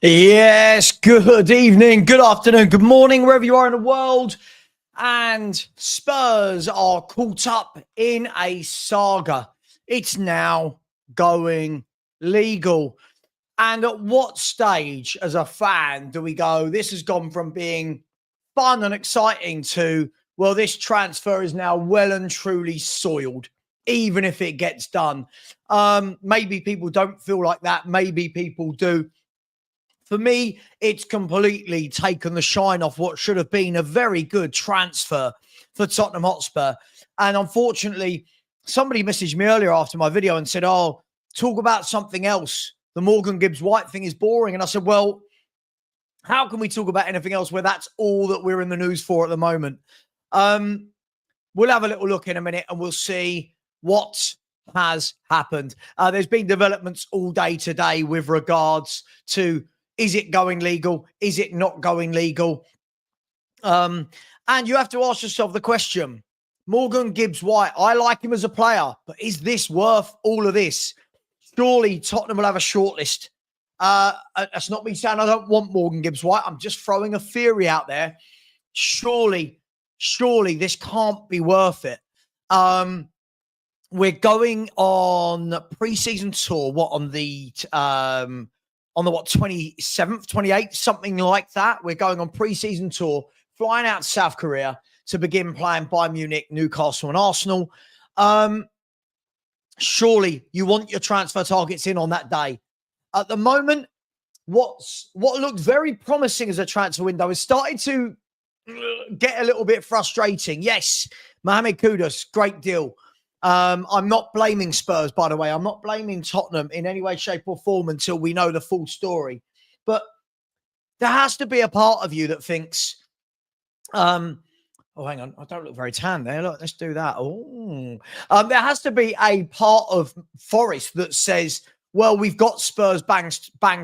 Yes, good evening, good afternoon, good morning, wherever you are in the world. And Spurs are caught up in a saga. It's now going legal. And at what stage, as a fan, do we go, this has gone from being fun and exciting to, well, this transfer is now well and truly soiled, even if it gets done? Maybe people don't feel like that. Maybe people do. For me, it's completely taken the shine off what should have been a very good transfer for Tottenham Hotspur. And unfortunately, somebody messaged me earlier after my video and said, oh, talk about something else. The Morgan Gibbs-White thing is boring. And I said, well, how can we talk about anything else where that's all that we're in the news for at the moment? We'll have a little look in a minute and we'll see what has happened. There's been developments all day today with regards to, is it going legal? Is it not going legal? And you have to ask yourself the question, Morgan Gibbs-White, I like him as a player, but is this worth all of this? Surely Tottenham will have a shortlist. That's not me saying I don't want Morgan Gibbs-White. I'm just throwing a theory out there. Surely this can't be worth it. We're going on pre-season tour, on the 27th, 28th, something like that. We're going on pre-season tour, flying out to South Korea to begin playing Bayern Munich, Newcastle and Arsenal. Surely you want your transfer targets in on that day. At the moment, what looked very promising as a transfer window is starting to get a little bit frustrating. Yes, Mohamed Kudus, great deal. I'm not blaming Spurs, by the way. I'm not blaming Tottenham in any way, shape or form until we know the full story. But there has to be a part of you that thinks, oh, hang on. I don't look very tan there. Look, let's do that. Oh, there has to be a part of Forest that says, well, we've got Spurs bang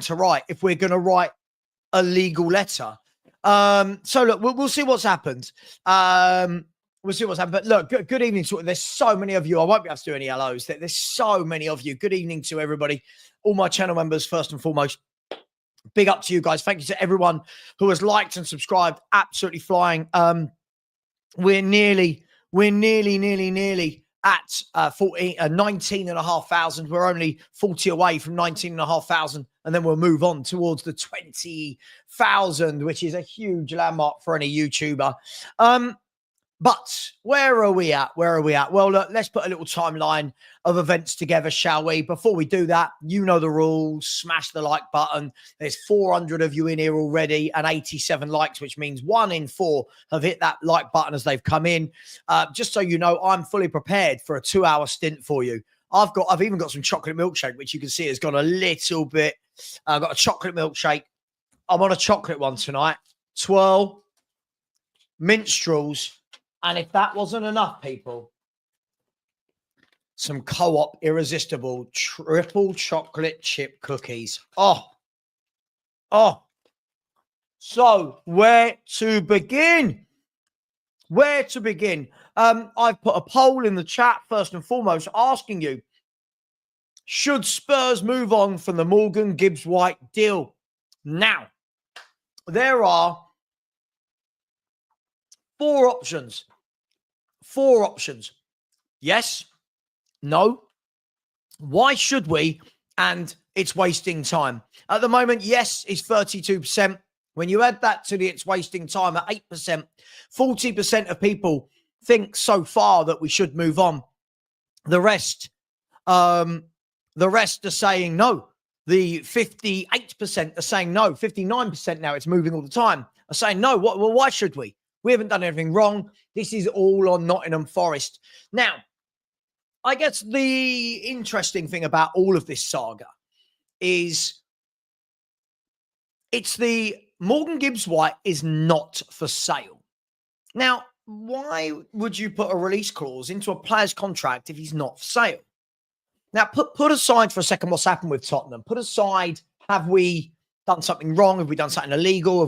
to write if we're going to write a legal letter. So look, we'll see what's happened. We'll see what's happened. But look, good evening to there's so many of you. I won't be able to do any hellos. There's so many of you. Good evening to everybody. All my channel members, first and foremost. Big up to you guys. Thank you to everyone who has liked and subscribed. Absolutely flying. We're nearly at 19,500. We're only 40 away from 19,500. And then we'll move on towards the 20,000, which is a huge landmark for any YouTuber. But where are we at? Well, look, let's put a little timeline of events together, shall we? Before we do that, you know the rules. Smash the like button. There's 400 of you in here already and 87 likes, which means 1 in 4 have hit that like button as they've come in. Just so you know, I'm fully prepared for a 2-hour stint for you. I've even got some chocolate milkshake, which you can see has gone a little bit. I've got a chocolate milkshake. I'm on a chocolate one tonight. Twirl, minstrels. And if that wasn't enough, people, some Co-op Irresistible triple chocolate chip cookies. Oh. So where to begin? I've put a poll in the chat, first and foremost, asking you, should Spurs move on from the Morgan Gibbs-White deal? Now, there are 4 options. 4 options. Yes. No. Why should we? And it's wasting time. At the moment, yes, it's 32%. When you add that to the it's wasting time at 8%, 40% of people think so far that we should move on. The rest are saying no. The 58% are saying no. 59% now, it's moving all the time, are saying no. Well, why should we? We haven't done anything wrong. This is all on Nottingham Forest. Now, I guess the interesting thing about all of this saga is it's the Morgan Gibbs-White is not for sale. Now, why would you put a release clause into a player's contract if he's not for sale? Now, put aside for a second what's happened with Tottenham. Put aside, have we done something wrong? Have we done something illegal?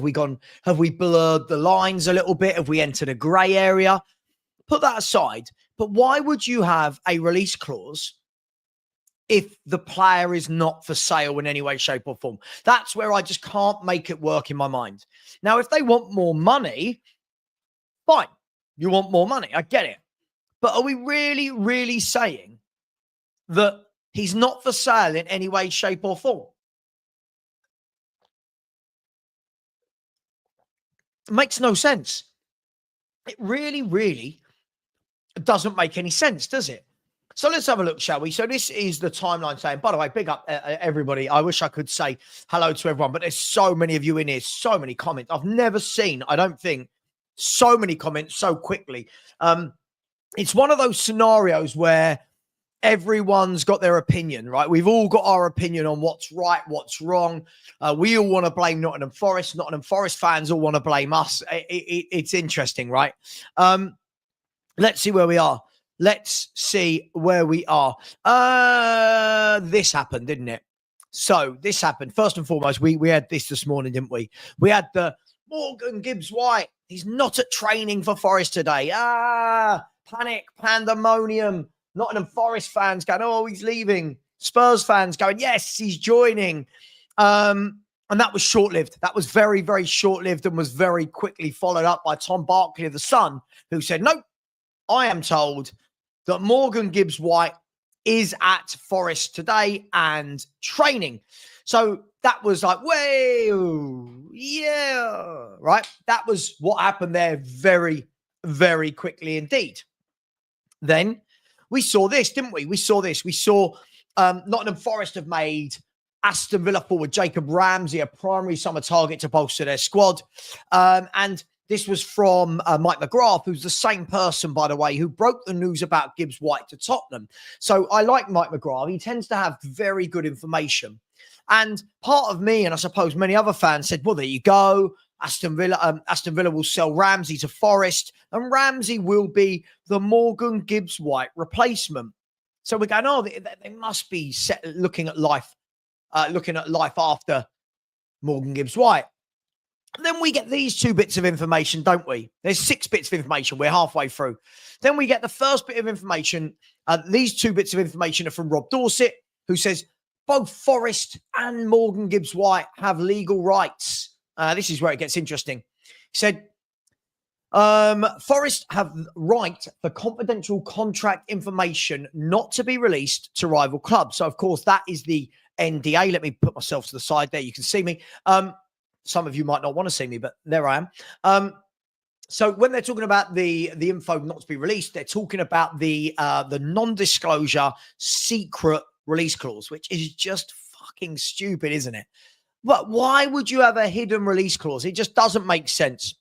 Have we blurred the lines a little bit? Have we entered a grey area? Put that aside. But why would you have a release clause if the player is not for sale in any way, shape, or form. That's where I just can't make it work in my mind. Now, if they want more money, fine. You want more money. I get it. But are we really, really saying that he's not for sale in any way, shape, or form? It makes no sense. It really, really doesn't make any sense, does it? So let's have a look, shall we? So this is the timeline saying, by the way, big up everybody. I wish I could say hello to everyone, but there's so many of you in here, so many comments. I've never seen, I don't think, so many comments so quickly. It's one of those scenarios where everyone's got their opinion, right? We've all got our opinion on what's right, what's wrong. We all want to blame Nottingham Forest. Nottingham Forest fans all want to blame us. It's interesting, right? Let's see where we are. Let's see where we are. This happened, didn't it? So this happened. First and foremost, we had this morning, didn't we? We had the Morgan Gibbs-White. He's not at training for Forest today. Panic, pandemonium. Nottingham Forest fans going, oh, he's leaving. Spurs fans going, yes, he's joining. And that was short-lived. That was very, very short-lived and was very quickly followed up by Tom Barkley of The Sun, who said, nope, I am told that Morgan Gibbs-White is at Forest today and training. So that was like, whoa, yeah, right? That was what happened there very, very quickly indeed. Then we saw this, didn't we? We saw this. We saw Nottingham Forest have made Aston Villa forward Jacob Ramsey a primary summer target to bolster their squad. And this was from Mike McGrath, who's the same person, by the way, who broke the news about Gibbs-White to Tottenham. So I like Mike McGrath. He tends to have very good information. And part of me, and I suppose many other fans, said, well, there you go. Aston Villa will sell Ramsey to Forest, and Ramsey will be the Morgan Gibbs-White replacement. So we're going, oh, they must be looking at life after Morgan Gibbs-White. Then we get these two bits of information, don't we? There's 6 bits of information. We're halfway through. Then we get the first bit of information. These 2 bits of information are from Rob Dorset, who says both Forest and Morgan Gibbs-White have legal rights. This is where it gets interesting. He said, Forest have right for confidential contract information not to be released to rival clubs. So, of course, that is the NDA. Let me put myself to the side there. You can see me. Some of you might not want to see me, but there I am. So when they're talking about the info not to be released, they're talking about the non-disclosure secret release clause, which is just fucking stupid, isn't it? But why would you have a hidden release clause? It just doesn't make sense.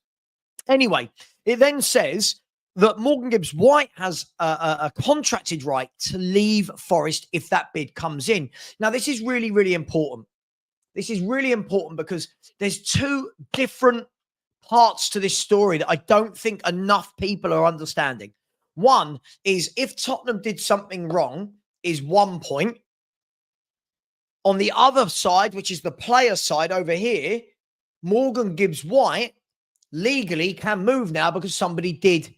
Anyway, it then says that Morgan Gibbs-White has a contracted right to leave Forest if that bid comes in. Now, this is really, really important. This is really important because there's 2 different parts to this story that I don't think enough people are understanding. One is if Tottenham did something wrong is one point. On the other side, which is the player side over here, Morgan Gibbs-White legally can move now because somebody did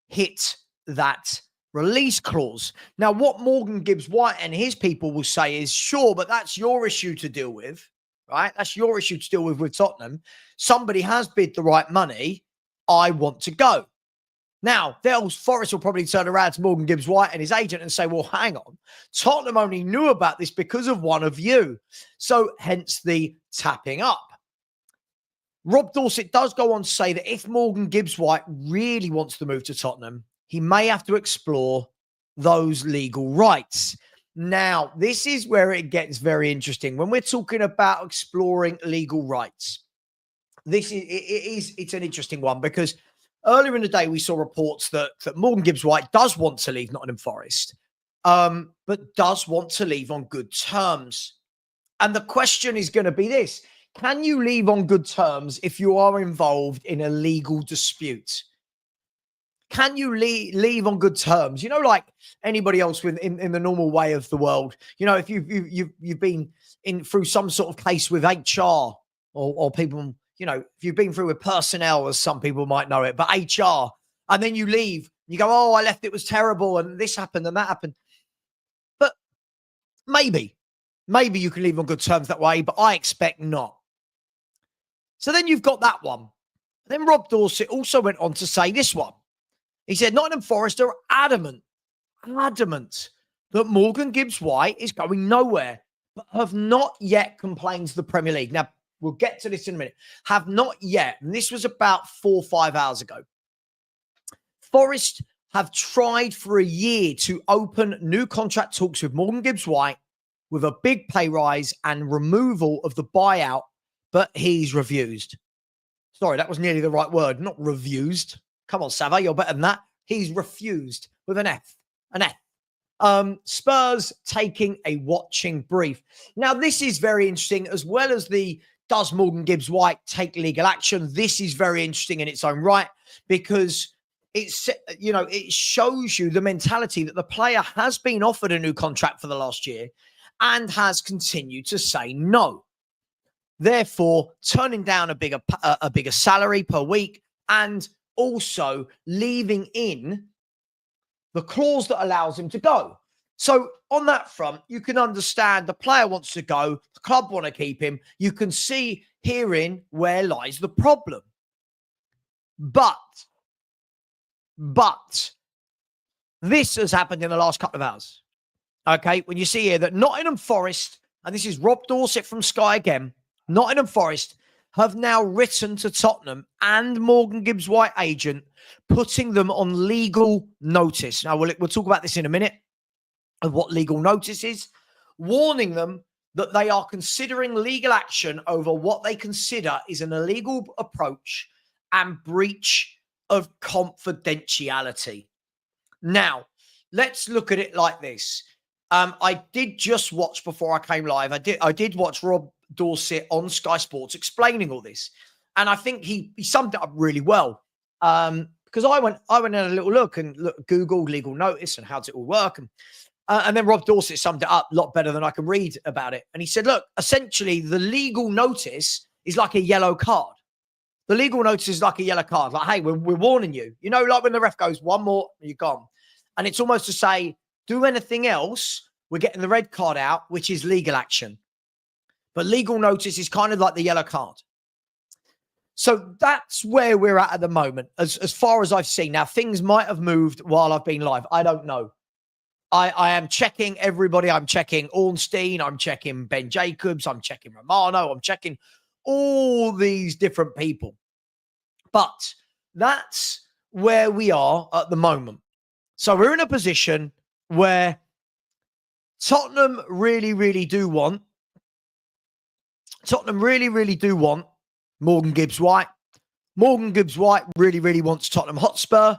hit that release clause. Now, what Morgan Gibbs-White and his people will say is, sure, but that's your issue to deal with, right? That's your issue to deal with Tottenham. Somebody has bid the right money. I want to go. Now, Forest will probably turn around to Morgan Gibbs-White and his agent and say, well, hang on. Tottenham only knew about this because of one of you. So hence the tapping up. Rob Dorset does go on to say that if Morgan Gibbs-White really wants to move to Tottenham, he may have to explore those legal rights. Now, this is where it gets very interesting. When we're talking about exploring legal rights, it's an interesting one because earlier in the day, we saw reports that Morgan Gibbs-White does want to leave Nottingham Forest, but does want to leave on good terms. And the question is going to be this. Can you leave on good terms if you are involved in a legal dispute? Can you leave on good terms? You know, like anybody else in the normal way of the world. You know, if you've been through some sort of case with HR or people, you know, if you've been through with personnel, as some people might know it, but HR, and then you leave, you go, oh, I left, it was terrible, and this happened and that happened. But Maybe. Maybe you can leave on good terms that way, but I expect not. So then you've got that one. Then Rob Dorsett also went on to say this one. He said, Nottingham Forest are adamant that Morgan Gibbs-White is going nowhere, but have not yet complained to the Premier League. Now, we'll get to this in a minute. Have not yet. And this was about 4 or 5 hours ago. Forest have tried for a year to open new contract talks with Morgan Gibbs-White with a big pay rise and removal of the buyout, but he's refused. Sorry, that was nearly the right word. Not refused. Come on, Sava, you're better than that. He's refused with an F. An F. Spurs taking a watching brief. Now, this is very interesting, as well as the does Morgan Gibbs-White take legal action? This is very interesting in its own right, because it's, you know, it shows you the mentality that the player has been offered a new contract for the last year and has continued to say no. Therefore, turning down a bigger salary per week, and also leaving in the clause that allows him to go. So on that front, you can understand the player wants to go, the club want to keep him. You can see herein where lies the problem. But this has happened in the last couple of hours. Okay, when you see here that Nottingham Forest, and this is Rob Dorsett from Sky again, Nottingham Forest have now written to Tottenham and Morgan Gibbs-White agent, putting them on legal notice. Now, we'll talk about this in a minute, of what legal notice is, warning them that they are considering legal action over what they consider is an illegal approach and breach of confidentiality. Now, let's look at it like this. I did just watch before I came live. I did watch Rob Dorsett on Sky Sports explaining all this, and I think he summed it up really well. Because I went and had a little look and Googled legal notice and how does it all work, and then Rob Dorsett summed it up a lot better than I can read about it. And he said, look, essentially the legal notice is like a yellow card. The legal notice is like a yellow card. Like, hey, we're warning you. You know, like when the ref goes, one more, you're gone. And it's almost to say, do anything else, we're getting the red card out, which is legal action. But legal notice is kind of like the yellow card. So that's where we're at the moment, as far as I've seen. Now, things might have moved while I've been live. I don't know. I am checking everybody. I'm checking Ornstein. I'm checking Ben Jacobs. I'm checking Romano. I'm checking all these different people. But that's where we are at the moment. So we're in a position where Tottenham really, really do want Morgan Gibbs-White. Morgan Gibbs-White really, really wants Tottenham Hotspur.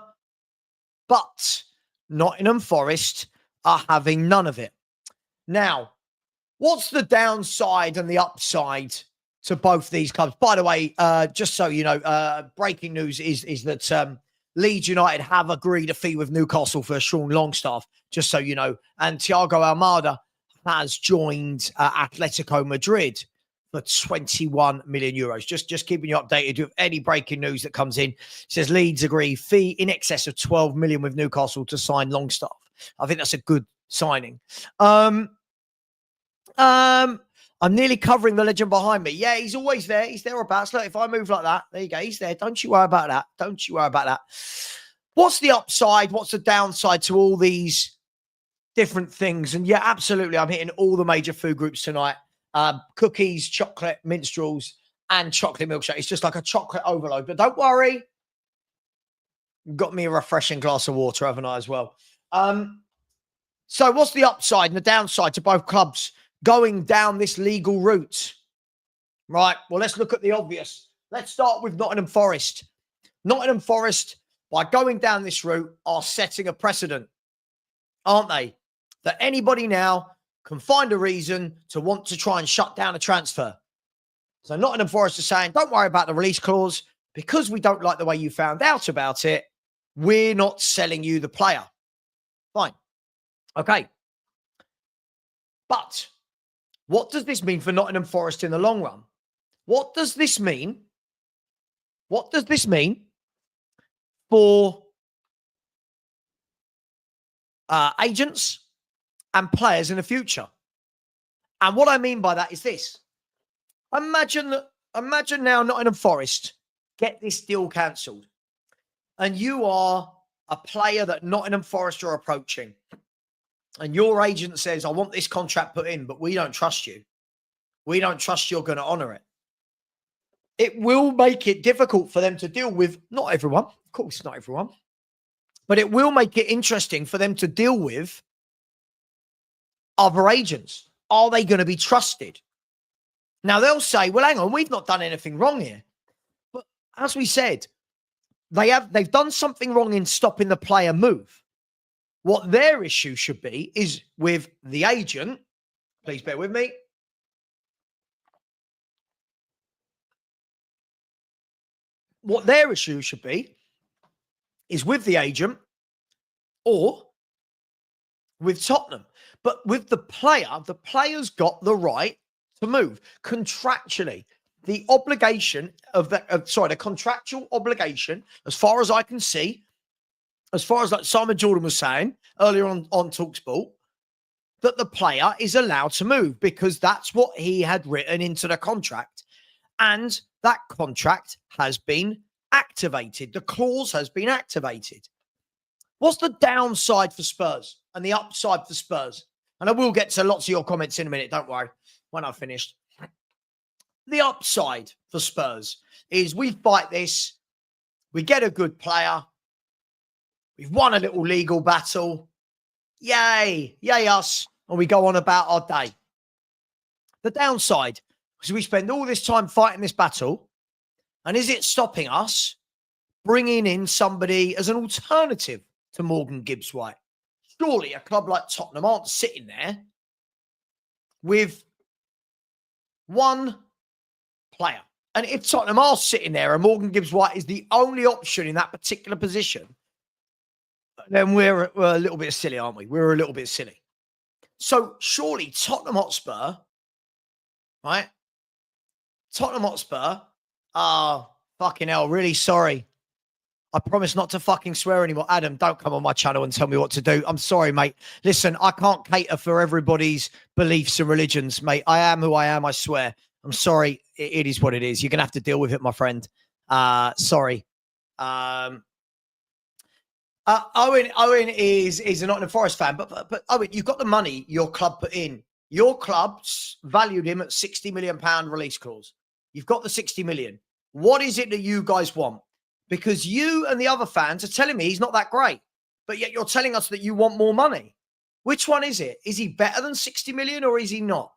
But Nottingham Forest are having none of it. Now, what's the downside and the upside to both these clubs? By the way, just so you know, breaking news is that Leeds United have agreed a fee with Newcastle for Sean Longstaff, just so you know. And Thiago Almada has joined Atletico Madrid for 21 million euros. Just keeping you updated with any breaking news that comes in. It says Leeds agree fee in excess of 12 million with Newcastle to sign Longstaff. I think that's a good signing. I'm nearly covering the legend behind me. Yeah, he's always there. He's thereabouts. Look, if I move like that, there you go. He's there. Don't you worry about that. Don't you worry about that. What's the upside? What's the downside to all these different things? And yeah, absolutely. I'm hitting all the major food groups tonight. Cookies, chocolate, minstrels, and chocolate milkshake. It's just like a chocolate overload. But don't worry. Got me a refreshing glass of water, haven't I, as well? So what's the upside and the downside to both clubs going down this legal route? Right. Well, let's look at the obvious. Let's start with Nottingham Forest. Nottingham Forest, by going down this route, are setting a precedent, aren't they? That anybody now can find a reason to want to try and shut down a transfer. So Nottingham Forest are saying, don't worry about the release clause. Because we don't like the way you found out about it, we're not selling you the player. Fine. Okay. But what does this mean for Nottingham Forest in the long run? What does this mean? What does this mean for agents and players in the future? And what I mean by that is this. Imagine now Nottingham Forest get this deal cancelled. And you are a player that Nottingham Forest are approaching. And your agent says, I want this contract put in, but we don't trust you. We don't trust you're going to honour it. It will make it difficult for them to deal with, not everyone, of course not everyone, but it will make it interesting for them to deal with other agents. Are they going to be trusted? Now, they'll say, well, hang on, we've not done anything wrong here. But as we said, they've done something wrong in stopping the player move. What their issue should be is with the agent. Please bear with me. What their issue should be is with the agent or with Tottenham. But with the player's got the right to move contractually. The obligation the contractual obligation, as far as I can see, as far as like Simon Jordan was saying earlier on TalkSport, that the player is allowed to move because that's what he had written into the contract. And that contract has been activated. The clause has been activated. What's the downside for Spurs and the upside for Spurs? And I will get to lots of your comments in a minute, don't worry, when I've finished. The upside for Spurs is we fight this, we get a good player, we've won a little legal battle, yay us, and we go on about our day. The downside is we spend all this time fighting this battle, and is it stopping us bringing in somebody as an alternative to Morgan Gibbs-White? Surely a club like Tottenham aren't sitting there with one player. And if Tottenham are sitting there and Morgan Gibbs-White is the only option in that particular position, then we're a little bit silly, aren't we? We're a little bit silly. So surely Tottenham Hotspur, right? Tottenham Hotspur are fucking hell, really sorry. I promise not to fucking swear anymore. Adam, don't come on my channel and tell me what to do. I'm sorry, mate. Listen, I can't cater for everybody's beliefs and religions, mate. I am who I am, I swear. I'm sorry. It is what it is. You're going to have to deal with it, my friend. Sorry. Owen is a Nottingham Forest fan, but Owen, you've got the money your club put in. Your club's valued him at £60 million release clause. You've got the 60 million. What is it that you guys want? Because you and the other fans are telling me he's not that great, but yet you're telling us that you want more money. Which one is it? Is he better than 60 million or is he not?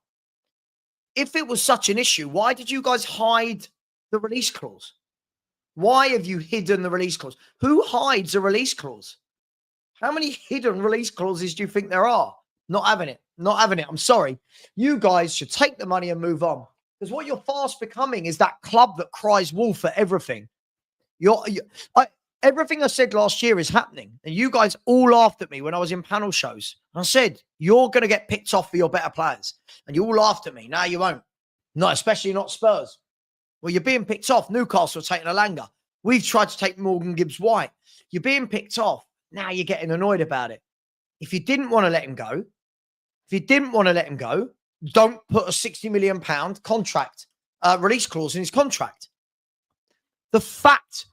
If it was such an issue, why did you guys hide the release clause? Why have you hidden the release clause? Who hides a release clause? How many hidden release clauses do you think there are? Not having it. Not having it. I'm sorry. You guys should take the money and move on. Because what you're fast becoming is that club that cries wolf for everything. Everything I said last year is happening. And you guys all laughed at me when I was in panel shows. I said, you're going to get picked off for your better players. And you all laughed at me. Now you won't. No, especially not Spurs. Well, you're being picked off. Newcastle are taking Alanga. We've tried to take Morgan Gibbs-White. You're being picked off. Now you're getting annoyed about it. If you didn't want to let him go, don't put a £60 million contract release clause in his contract. The fact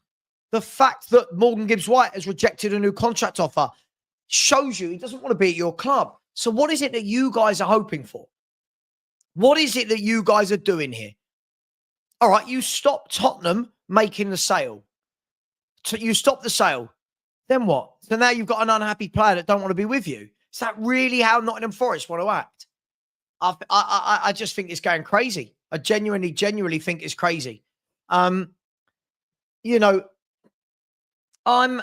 that Morgan Gibbs-White has rejected a new contract offer shows you he doesn't want to be at your club. So what is it that you guys are hoping for? What is it that you guys are doing here? All right, you stop Tottenham making the sale. You stop the sale. Then what? So now you've got an unhappy player that don't want to be with you. Is that really how Nottingham Forest want to act? I just think it's going crazy. I genuinely think it's crazy. You know, I'm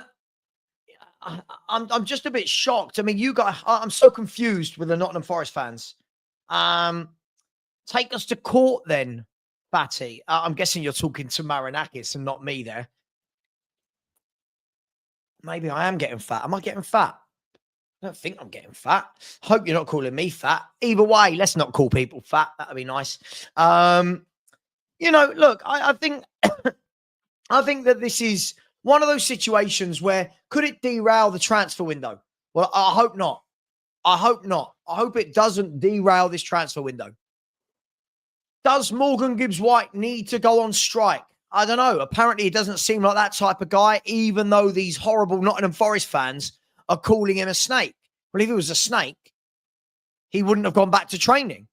just a bit shocked. I mean, you guys, I'm so confused with the Nottingham Forest fans. Take us to court then, Batty. I'm guessing you're talking to Marinakis and not me there. Maybe I am getting fat. Am I getting fat? I don't think I'm getting fat. Hope you're not calling me fat. Either way, let's not call people fat. That'd be nice. You know, look, I think I think that this is one of those situations where could it derail the transfer window? Well, I hope not. I hope not. I hope it doesn't derail this transfer window. Does Morgan Gibbs-White need to go on strike? I don't know. Apparently, it doesn't seem like that type of guy, even though these horrible Nottingham Forest fans are calling him a snake. Well, if he was a snake, he wouldn't have gone back to training.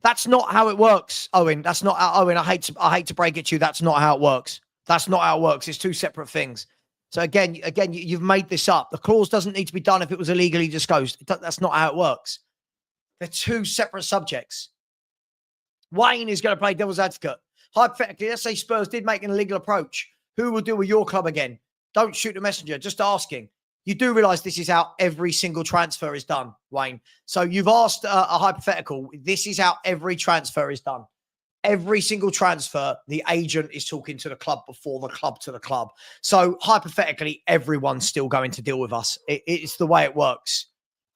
That's not how it works, Owen. That's not how, Owen. I hate to break it to you. That's not how it works. That's not how it works. It's two separate things. So again, you've made this up. The clause doesn't need to be done if it was illegally disclosed. That's not how it works. They're two separate subjects. Wayne is going to play devil's advocate. Hypothetically, let's say Spurs did make an illegal approach. Who will deal with your club again? Don't shoot the messenger. Just asking. You do realise this is how every single transfer is done, Wayne. So you've asked a hypothetical. This is how every transfer is done. Every single transfer, the agent is talking to the club before the club to the club. So hypothetically, everyone's still going to deal with us. It's the way it works.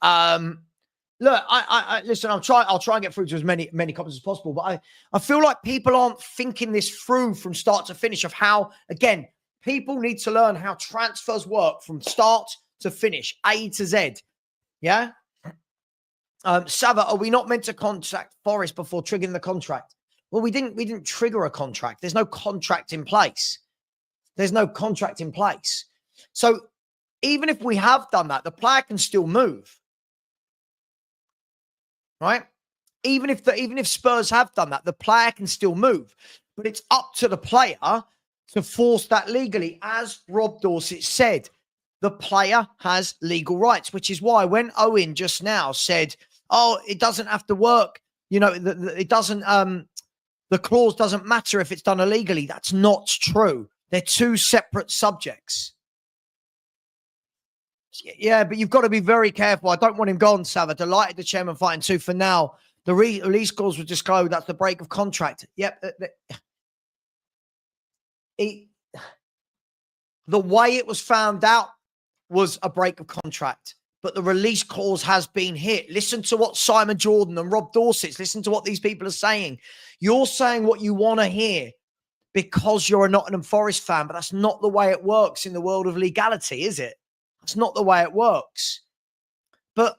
Look, I listen. I'll try and get through to as many comments as possible. But I feel like people aren't thinking this through from start to finish of how, again, people need to learn how transfers work from start to finish, A to Z. Yeah. Sava, are we not meant to contact Forest before triggering the contract? Well, we didn't trigger a contract. There's no contract in place. There's no contract in place. So even if we have done that, the player can still move. Right? Even if Spurs have done that, the player can still move. But it's up to the player to force that legally. As Rob Dorset said, the player has legal rights, which is why when Owen just now said, oh, it doesn't have to work, it doesn't, the clause doesn't matter if it's done illegally. That's not true. They're two separate subjects. Yeah, but you've got to be very careful. I don't want him gone, Sava. Delighted the chairman fighting too. For now, the release clause was disclosed. That's the break of contract. Yep. The way it was found out was a break of contract, but the release clause has been hit. Listen to what Simon Jordan and Rob Dorset, listen to what these people are saying. You're saying what you want to hear because you're a Nottingham Forest fan, but that's not the way it works in the world of legality, is it? That's not the way it works. But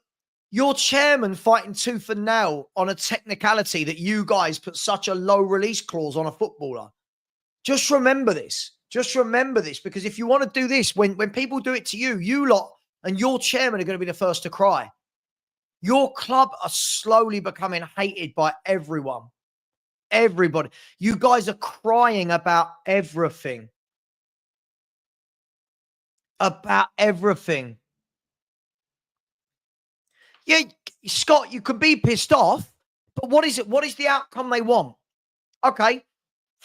your chairman fighting tooth and nail on a technicality that you guys put such a low release clause on a footballer. Just remember this. Just remember this, because if you want to do this, when people do it to you, you lot and your chairman are going to be the first to cry. Your club are slowly becoming hated by everyone. Everybody. You guys are crying about everything. About everything. Yeah, Scott, you could be pissed off, but what is it? What is the outcome they want? Okay.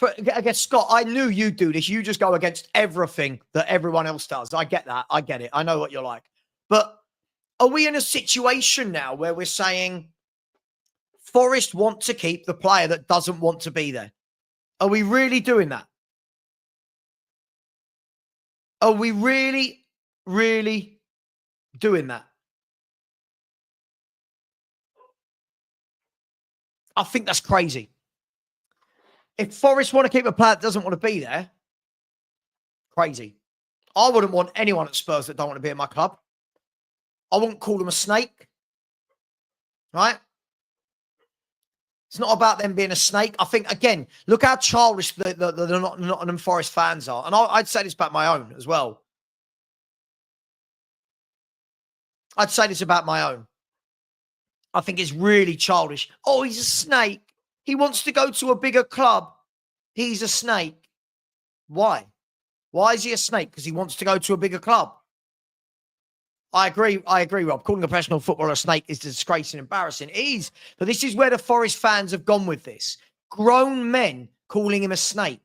I guess, Scott, I knew you'd do this. You just go against everything that everyone else does. I get that. I get it. I know what you're like. But are we in a situation now where we're saying Forest want to keep the player that doesn't want to be there? Are we really doing that? Are we really, really doing that? I think that's crazy. If Forest want to keep a player that doesn't want to be there, crazy. I wouldn't want anyone at Spurs that don't want to be in my club. I wouldn't call them a snake. Right? It's not about them being a snake. I think, again, look how childish the Nottingham Forest fans are. And I'd say this about my own as well. I'd say this about my own. I think it's really childish. Oh, he's a snake. He wants to go to a bigger club. He's a snake. Why? Why is he a snake? Because he wants to go to a bigger club. I agree, Rob. Calling a professional footballer a snake is disgraceful and embarrassing. It is. But this is where the Forest fans have gone with this. Grown men calling him a snake.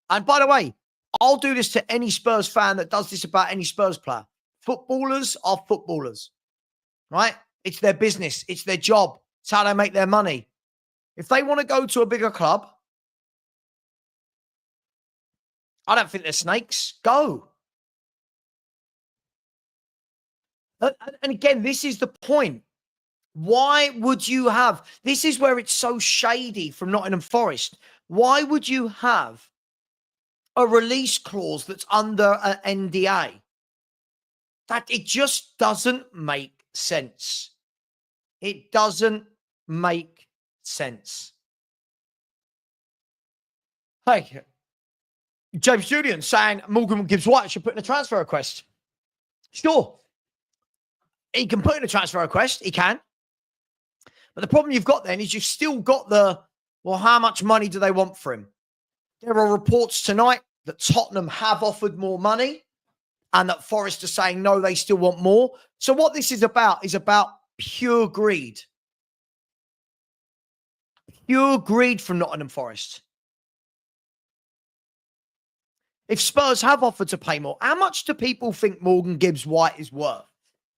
And by the way, I'll do this to any Spurs fan that does this about any Spurs player. Footballers are footballers. Right? It's their business. It's their job. It's how they make their money. If they want to go to a bigger club, I don't think they're snakes. Go. And again, this is the point. Why would you have... This is where it's so shady from Nottingham Forest. Why would you have a release clause that's under an NDA? That it just doesn't make sense. It doesn't make sense. Hey, James Julian saying Morgan Gibbs-White should put in a transfer request. Sure. He can put in a transfer request. He can. But the problem you've got then is you've still got well, how much money do they want for him? There are reports tonight that Tottenham have offered more money and that Forest are saying, no, they still want more. So what this is about pure greed. Pure greed from Nottingham Forest. If Spurs have offered to pay more, how much do people think Morgan Gibbs-White is worth?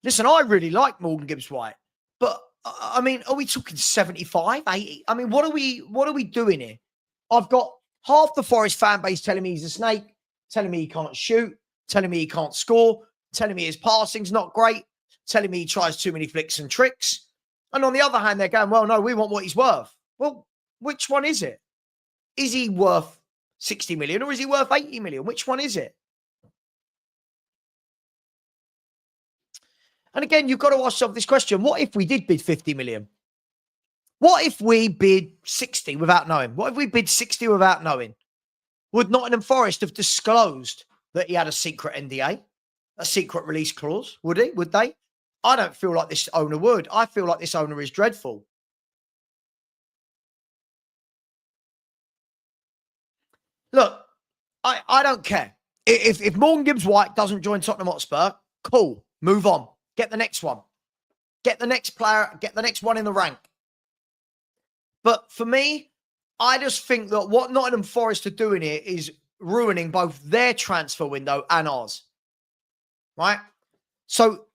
Listen, I really like Morgan Gibbs-White, but I mean, are we talking 75, 80? I mean, what are we doing here? I've got half the Forest fan base telling me he's a snake, telling me he can't shoot, telling me he can't score, telling me his passing's not great, telling me he tries too many flicks and tricks. And on the other hand, they're going, well, no, we want what he's worth. Well, which one is it? Is he worth 60 million or is he worth 80 million? Which one is it? And again, you've got to ask yourself this question. What if we did bid 50 million? What if we bid 60 without knowing? What if we bid 60 without knowing? Would Nottingham Forest have disclosed that he had a secret NDA, a secret release clause? Would he? Would they? I don't feel like this owner would. I feel like this owner is dreadful. Look, I don't care. If Morgan Gibbs-White doesn't join Tottenham Hotspur, cool. Move on. Get the next one. Get the next player. Get the next one in the rank. But for me, I just think that what Nottingham Forest are doing here is ruining both their transfer window and ours. Right? So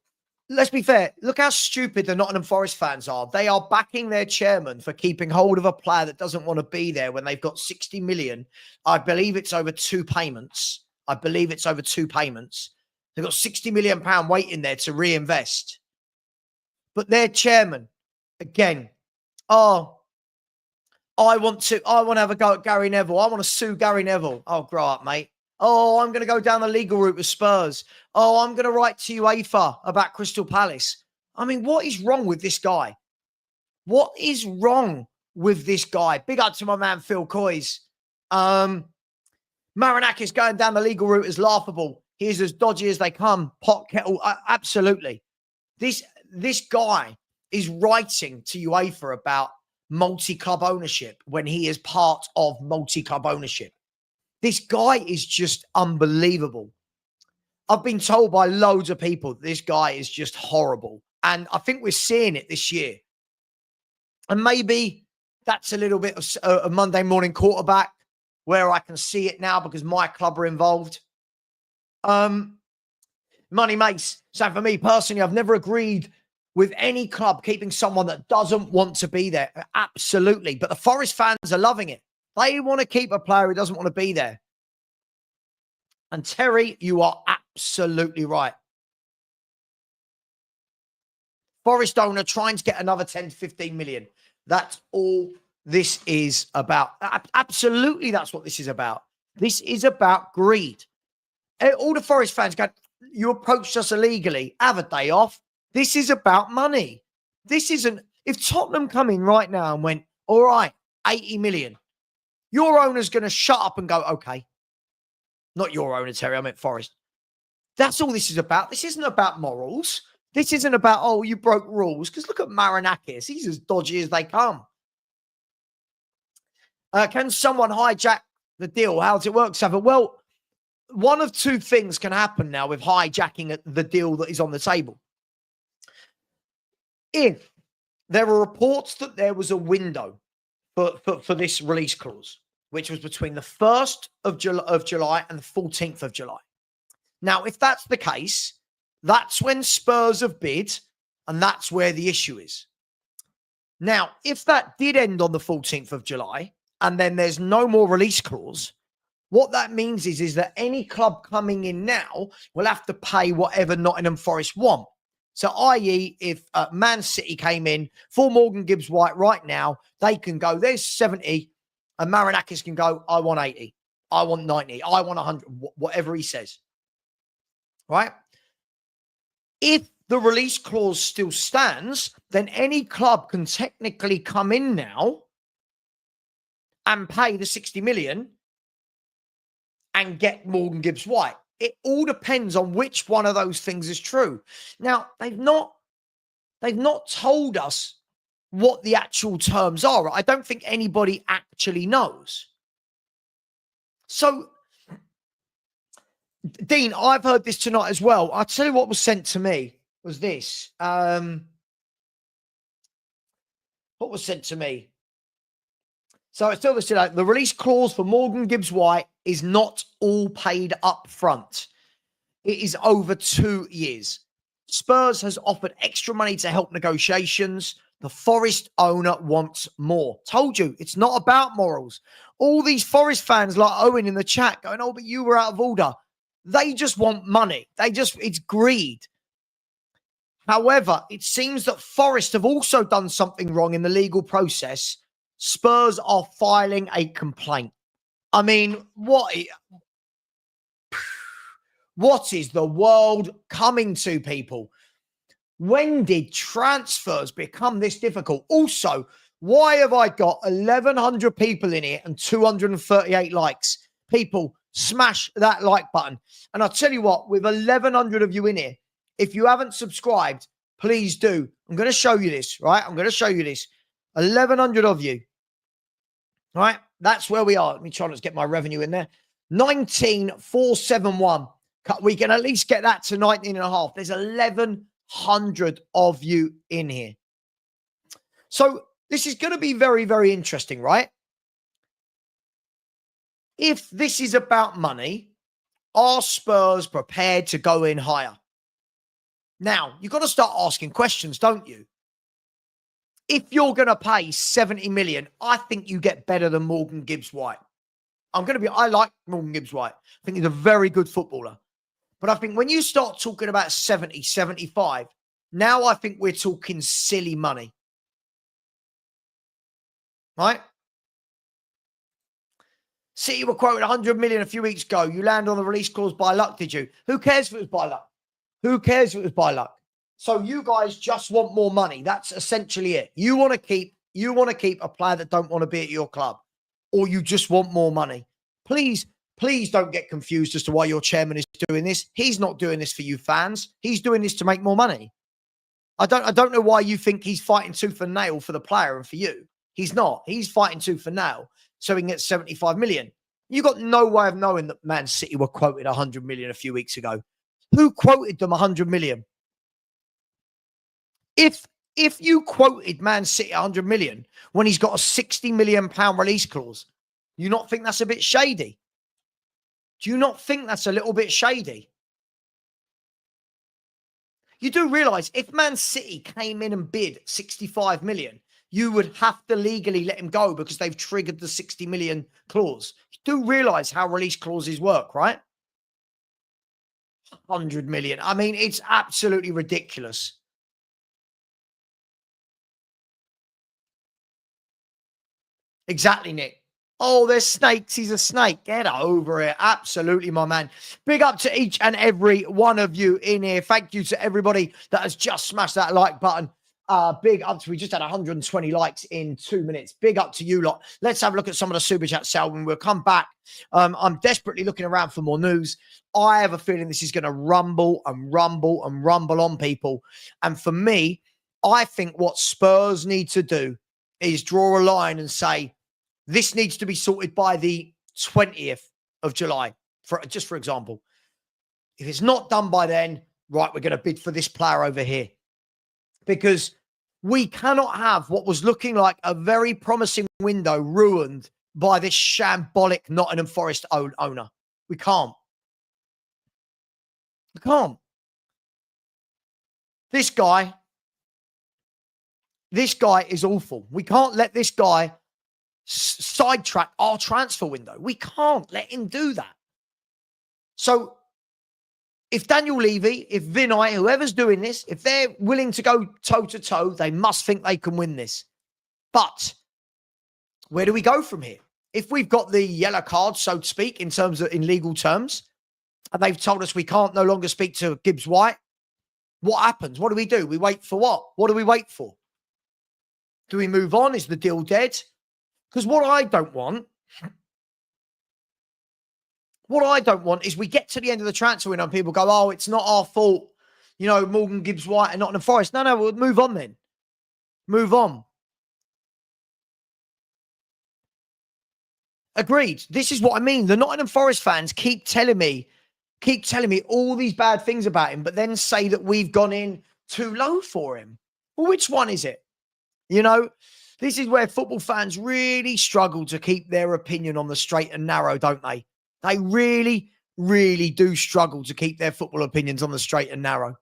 let's be fair. Look how stupid the Nottingham Forest fans are. They are backing their chairman for keeping hold of a player that doesn't want to be there when they've got 60 million. I believe it's over 2 payments. They've got 60 million pound waiting there to reinvest. But their chairman, again, I want to have a go at Gary Neville. I want to sue Gary Neville. Oh, grow up, mate. Oh, I'm going to go down the legal route with Spurs. Oh, I'm going to write to UEFA about Crystal Palace. I mean, what is wrong with this guy? What is wrong with this guy? Big up to my man, Phil Coys. Marinakis going down the legal route is laughable. He's as dodgy as they come. Pot kettle. Absolutely. This guy is writing to UEFA about multi-club ownership when he is part of multi-club ownership. This guy is just unbelievable. I've been told by loads of people that this guy is just horrible. And I think we're seeing it this year. And maybe that's a little bit of a Monday morning quarterback where I can see it now because my club are involved. Money Mace. So for me personally, I've never agreed with any club keeping someone that doesn't want to be there. Absolutely. But the Forest fans are loving it. They want to keep a player who doesn't want to be there. And Terry, you are absolutely right. Forest owner trying to get another 10 to 15 million. That's all this is about. Absolutely, that's what this is about. This is about greed. All the Forest fans go, you approached us illegally. Have a day off. This is about money. This isn't... If Tottenham come in right now and went, all right, 80 million, your owner's going to shut up and go, okay. Not your owner, Terry. I meant Forest. That's all this is about. This isn't about morals. This isn't about, oh, you broke rules. Because look at Marinakis. He's as dodgy as they come. Can someone hijack the deal? How does it work, Savile? Well, one of two things can happen now with hijacking the deal that is on the table. If there are reports that there was a window for this release clause, which was between the 1st of July and the 14th of July. Now, if that's the case, that's when Spurs have bid, and that's where the issue is. Now, if that did end on the 14th of July, and then there's no more release clause, what that means is that any club coming in now will have to pay whatever Nottingham Forest want. So, i.e., if Man City came in for Morgan Gibbs-White right now, they can go, there's 70, and Marinakis can go, I want 80, I want 90, I want 100, whatever he says. Right? If the release clause still stands, then any club can technically come in now and pay the 60 million and get Morgan Gibbs-White. It all depends on which one of those things is true. Now, they've not told us what the actual terms are. I don't think anybody actually knows. So, Dean, I've heard this tonight as well. I'll tell you what was sent to me was this. What was sent to me? So it's still the release clause for Morgan Gibbs-White is not all paid up front. It is over 2 years. Spurs has offered extra money to help negotiations. The Forest owner wants more. Told you, it's not about morals. All these Forest fans like Owen in the chat going, oh, but you were out of order. They just want money. It's greed. However, it seems that Forest have also done something wrong in the legal process. Spurs are filing a complaint. I mean, what is the world coming to, people? When did transfers become this difficult? Also, why have I got 1,100 people in here and 238 likes? People, smash that like button. And I'll tell you what, with 1,100 of you in here, if you haven't subscribed, please do. I'm going to show you this, right? I'm going to show you this. 1,100 of you. All right, that's where we are. Let me try to get my revenue in there. 19,471. We can at least get that to 19.5. There's 1,100 of you in here. So this is going to be very, very interesting, right? If this is about money, are Spurs prepared to go in higher? Now, you've got to start asking questions, don't you? If you're going to pay 70 million, I think you get better than Morgan Gibbs-White. I like Morgan Gibbs-White. I think he's a very good footballer. But I think when you start talking about 70, 75, now I think we're talking silly money. Right? City were quoted 100 million a few weeks ago. You land on the release clause by luck, did you? Who cares if it was by luck? Who cares if it was by luck? So you guys just want more money. That's essentially it. You want to keep a player that don't want to be at your club, or you just want more money. Please don't get confused as to why your chairman is doing this. He's not doing this for you fans. He's doing this to make more money. I don't know why you think he's fighting tooth and nail for the player and for you. He's not. He's fighting tooth and nail so he can get 75 million. You got no way of knowing that Man City were quoted 100 million a few weeks ago. Who quoted them 100 million? If you quoted Man City 100 million when he's got a 60 million pound release clause, you not think that's a bit shady? Do you not think that's a little bit shady? You do realise if Man City came in and bid 65 million, you would have to legally let him go because they've triggered the 60 million clause. You do realise how release clauses work, right? 100 million. I mean, it's absolutely ridiculous. Exactly, Nick. Oh, there's snakes. He's a snake. Get over it. Absolutely, my man. Big up to each and every one of you in here. Thank you to everybody that has just smashed that like button. Big up to, we just had 120 likes in 2 minutes. Big up to you lot. Let's have a look at some of the super chat, Sal, when we'll come back. I'm desperately looking around for more news. I have a feeling this is going to rumble and rumble and rumble on people. And for me, I think what Spurs need to do is draw a line and say, this needs to be sorted by the 20th of July, for example. If it's not done by then, right, we're going to bid for this player over here. Because we cannot have what was looking like a very promising window ruined by this shambolic Nottingham Forest owner. We can't. We can't. This guy is awful. We can't let this guy sidetrack our transfer window. We can't let him do that. So if Daniel Levy, if Vinay, whoever's doing this, if they're willing to go toe-to-toe, they must think they can win this. But where do we go from here? If we've got the yellow card, so to speak, in legal terms, and they've told us we can't no longer speak to Gibbs-White, What happens? What do we do? We wait for what? What do we wait for? Do we move on? Is the deal dead? Because what I don't want is we get to the end of the transfer window and people go, oh, it's not our fault. You know, Morgan Gibbs-White and Nottingham Forest. No, we'll move on then. Move on. Agreed. This is what I mean. The Nottingham Forest fans keep telling me all these bad things about him, but then say that we've gone in too low for him. Well, which one is it? You know, this is where football fans really struggle to keep their opinion on the straight and narrow, don't they? They really, really do struggle to keep their football opinions on the straight and narrow.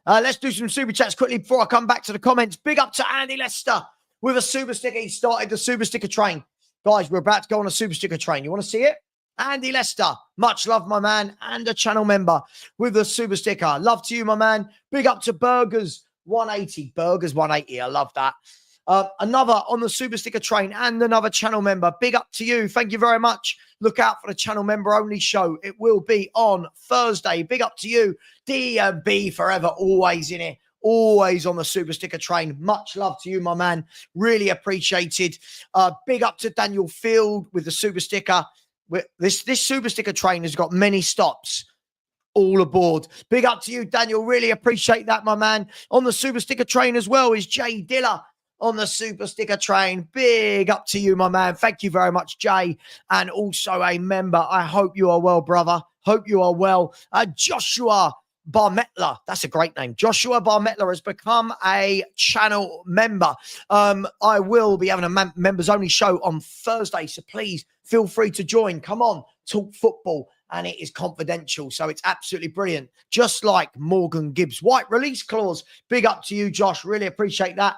Let's do some super chats quickly before I come back to the comments. Big up to Andy Lester with a super sticker. He started the super sticker train. Guys, we're about to go on a super sticker train. You want to see it? Andy Lester, much love, my man, and a channel member with the super sticker. Love to you, my man. Big up to Burgers 180. Burgers 180. I love that. Another on the super sticker train and another channel member. Big up to you. Thank you very much. Look out for the channel member only show. It will be on Thursday. Big up to you. D&B forever, always in it. Always on the super sticker train. Much love to you, my man. Really appreciated. Big up to Daniel Field with the super sticker. This super sticker train has got many stops. All aboard. Big up to you, Daniel. Really appreciate that, my man. On the super sticker train as well is Jay Diller on the super sticker train. Big up to you, my man. Thank you very much, Jay. And also a member. I hope you are well, brother. Hope you are well. Joshua Barmetler. That's a great name. Joshua Barmetler has become a channel member. I will be having a members only show on Thursday. So please feel free to join. Come on, talk football. And it is confidential. So it's absolutely brilliant. Just like Morgan Gibbs-White release clause. Big up to you, Josh. Really appreciate that.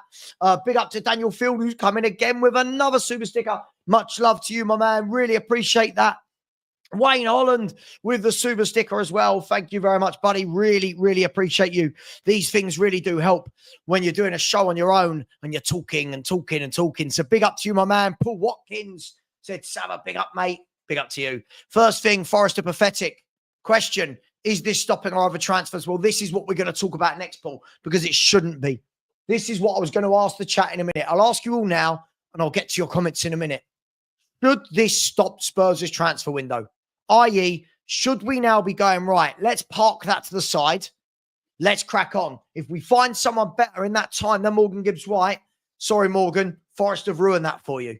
Big up to Daniel Field, who's coming again with another super sticker. Much love to you, my man. Really appreciate that. Wayne Holland with the super sticker as well. Thank you very much, buddy. Really, really appreciate you. These things really do help when you're doing a show on your own and you're talking and talking and talking. So big up to you, my man. Paul Watkins said, Sava, big up, mate. Big up to you. First thing, Forest are pathetic. Question, is this stopping our other transfers? Well, this is what we're going to talk about next, Paul, because it shouldn't be. This is what I was going to ask the chat in a minute. I'll ask you all now, and I'll get to your comments in a minute. Should this stop Spurs' transfer window? I.e., should we now be going, right, let's park that to the side. Let's crack on. If we find someone better in that time than Morgan Gibbs-White, sorry, Morgan, Forest have ruined that for you.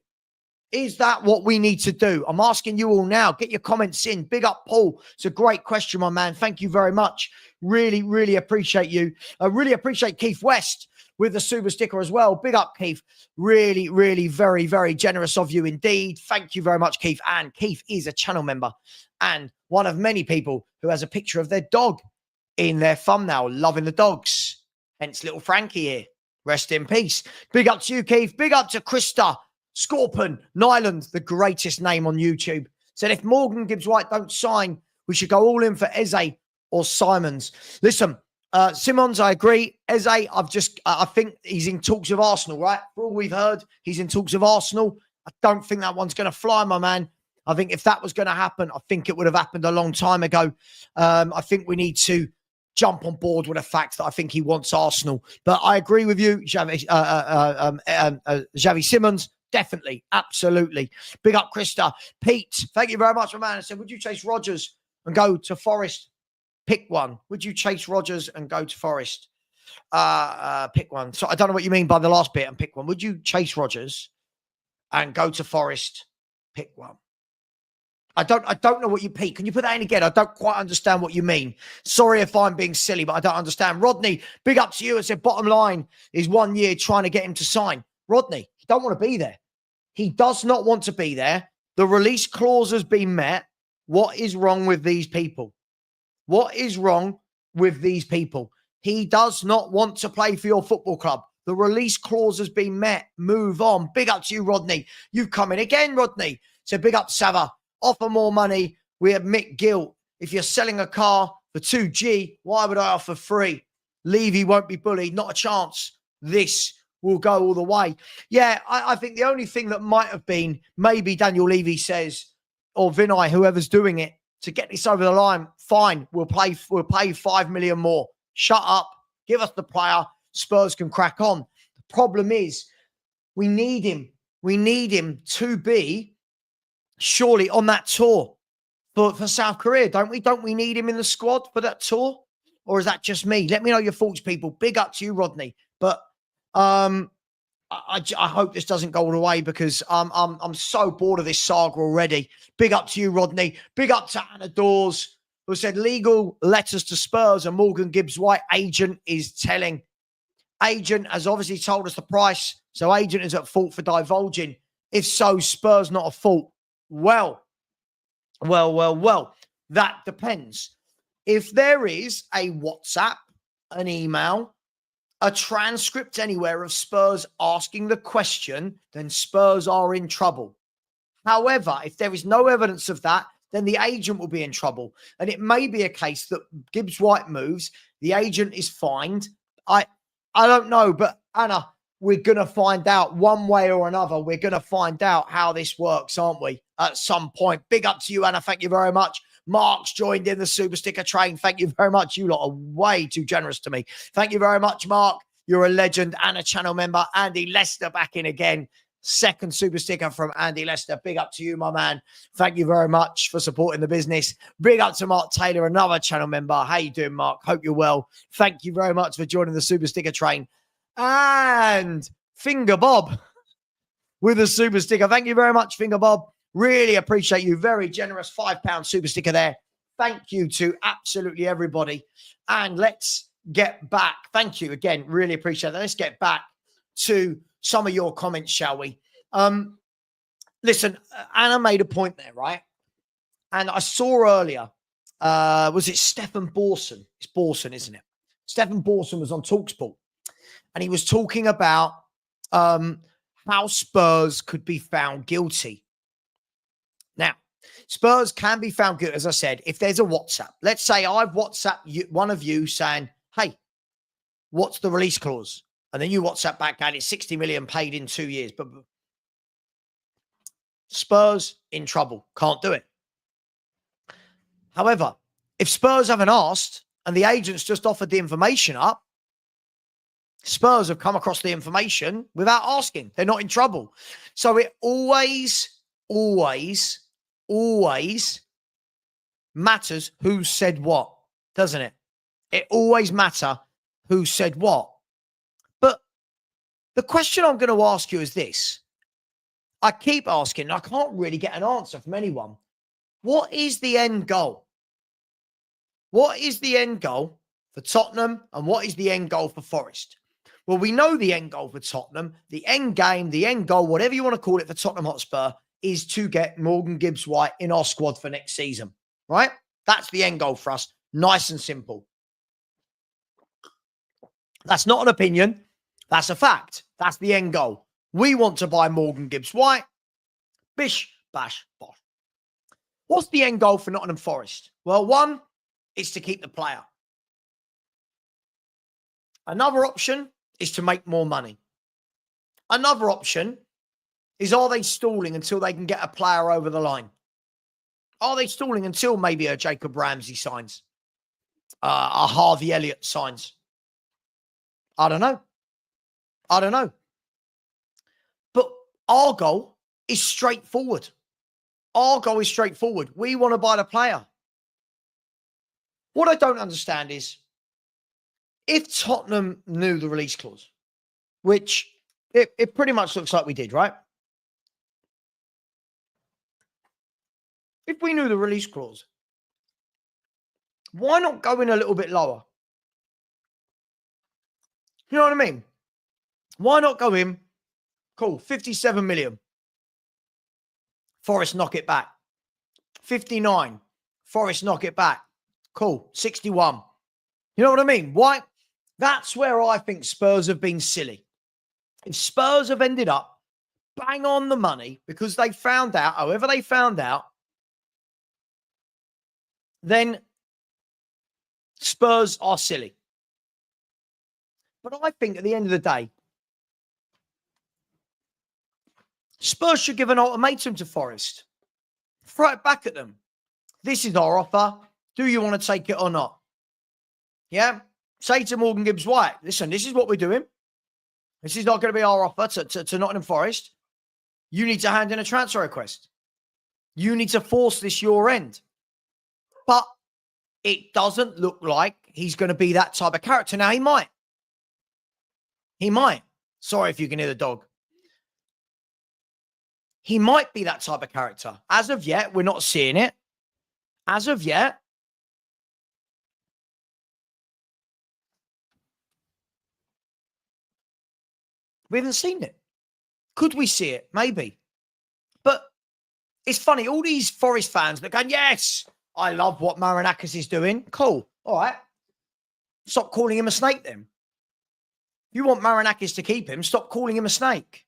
Is that what we need to do? I'm asking you all now. Get your comments in. Big up, Paul. It's a great question, my man. Thank you very much. Really, really appreciate you. I really appreciate Keith West with the super sticker as well. Big up, Keith. Really, really, very, very generous of you indeed. Thank you very much, Keith. And Keith is a channel member and one of many people who has a picture of their dog in their thumbnail, loving the dogs. Hence little Frankie here. Rest in peace. Big up to you, Keith. Big up to Krista Scorpion Nyland, the greatest name on YouTube, said if Morgan Gibbs-White don't sign, we should go all in for Eze or Simons. Listen, Simmons, I agree. Eze, I think he's in talks of Arsenal, right? For all we've heard, he's in talks of Arsenal. I don't think that one's going to fly, my man. I think if that was going to happen, I think it would have happened a long time ago. I think we need to jump on board with the fact that I think he wants Arsenal. But I agree with you, Javi Simmons. Definitely. Absolutely. Big up, Krista. Pete, thank you very much, my man. I said, would you chase Rodgers and go to Forest? Pick one. Would you chase Rodgers and go to Forest? Pick one. So I don't know what you mean by the last bit and pick one. Would you chase Rodgers and go to Forest? Pick one. I don't know what you pick. Can you put that in again? I don't quite understand what you mean. Sorry if I'm being silly, but I don't understand. Rodney, big up to you. I said, bottom line is 1 year trying to get him to sign. Rodney, he don't want to be there. He does not want to be there. The release clause has been met. What is wrong with these people? What is wrong with these people? He does not want to play for your football club. The release clause has been met. Move on. Big up to you, Rodney. You've come in again, Rodney. So big up, Sava. Offer more money. We admit guilt. If you're selling a car for 2G, why would I offer 3? Levy won't be bullied. Not a chance. This will go all the way. Yeah, I think the only thing that might have been, maybe Daniel Levy says, or Vinay, whoever's doing it, to get this over the line, fine, we'll pay 5 million more. Shut up. Give us the player. Spurs can crack on. The problem is we need him. We need him to be surely on that tour for South Korea, don't we? Don't we need him in the squad for that tour? Or is that just me? Let me know your thoughts, people. Big up to you, Rodney. But I hope this doesn't go all the way because I'm so bored of this saga already. Big up to you, Rodney. Big up to Anna Dawes, who said legal letters to Spurs and Morgan Gibbs-White agent is telling. Agent has obviously told us the price, so agent is at fault for divulging. If so, Spurs not at fault. Well, that depends. If there is a WhatsApp, an email, a transcript anywhere of Spurs asking the question, then Spurs are in trouble. However, if there is no evidence of that, then the agent will be in trouble. And it may be a case that Gibbs-White moves, the agent is fined. I don't know, but Anna, we're going to find out one way or another. We're going to find out how this works, aren't we? At some point. Big up to you, Anna. Thank you very much. Mark's joined in the Super Sticker train. Thank you very much. You lot are way too generous to me. Thank you very much, Mark. You're a legend and a channel member. Andy Lester back in again. Second Super Sticker from Andy Lester. Big up to you, my man. Thank you very much for supporting the business. Big up to Mark Taylor, another channel member. How you doing, Mark? Hope you're well. Thank you very much for joining the Super Sticker train. And Finger Bob with a Super Sticker. Thank you very much, Finger Bob. Really appreciate you. Very generous £5 Super Sticker there. Thank you to absolutely everybody. And let's get back. Thank you again. Really appreciate that. Let's get back to some of your comments, shall we? Listen, Anna made a point there, right? And I saw earlier, was it Stefan Borson? It's Borson, isn't it? Stefan Borson was on TalkSport. And he was talking about how Spurs could be found guilty. Now, Spurs can be found guilty, as I said, if there's a WhatsApp. Let's say I've WhatsApped one of you saying, hey, what's the release clause? And then you WhatsApp back and it's 60 million paid in 2 years. But Spurs in trouble. Can't do it. However, if Spurs haven't asked and the agents just offered the information up, Spurs have come across the information without asking. They're not in trouble. So it always matters who said what, doesn't it? It always matters who said what. But the question I'm going to ask you is this. I keep asking, I can't really get an answer from anyone. What is the end goal? What is the end goal for Tottenham and what is the end goal for Forest? Well, we know the end goal for Tottenham, the end game, the end goal, whatever you want to call it for Tottenham Hotspur, is to get Morgan Gibbs-White in our squad for next season, right? That's the end goal for us. Nice and simple. That's not an opinion. That's a fact. That's the end goal. We want to buy Morgan Gibbs-White. Bish, bash, bosh. What's the end goal for Nottingham Forest? Well, one is to keep the player. Another option is to make more money. Another option is, are they stalling until they can get a player over the line? Are they stalling until maybe a Jacob Ramsey signs? A Harvey Elliott signs? I don't know. But our goal is straightforward. We want to buy the player. What I don't understand is, if Tottenham knew the release clause, which it pretty much looks like we did, right? If we knew the release clause, why not go in a little bit lower? You know what I mean? Why not go in? Cool, 57 million. Forest knock it back. 59. Forest knock it back. Cool, 61. You know what I mean? Why? That's where I think Spurs have been silly. If Spurs have ended up bang on the money because they found out, however they found out, then Spurs are silly. But I think at the end of the day, Spurs should give an ultimatum to Forest. Throw it back at them. This is our offer. Do you want to take it or not? Yeah? Say to Morgan Gibbs-White, listen, this is what we're doing. This is not going to be our offer to Nottingham Forest. You need to hand in a transfer request. You need to force this your end. But it doesn't look like he's going to be that type of character. Now, he might. He might. Sorry if you can hear the dog. He might be that type of character. As of yet, we're not seeing it. As of yet, we haven't seen it. Could we see it? Maybe. But it's funny. All these Forest fans that are going, yes, I love what Marinakis is doing. Cool. All right. Stop calling him a snake then. If you want Marinakis to keep him, stop calling him a snake.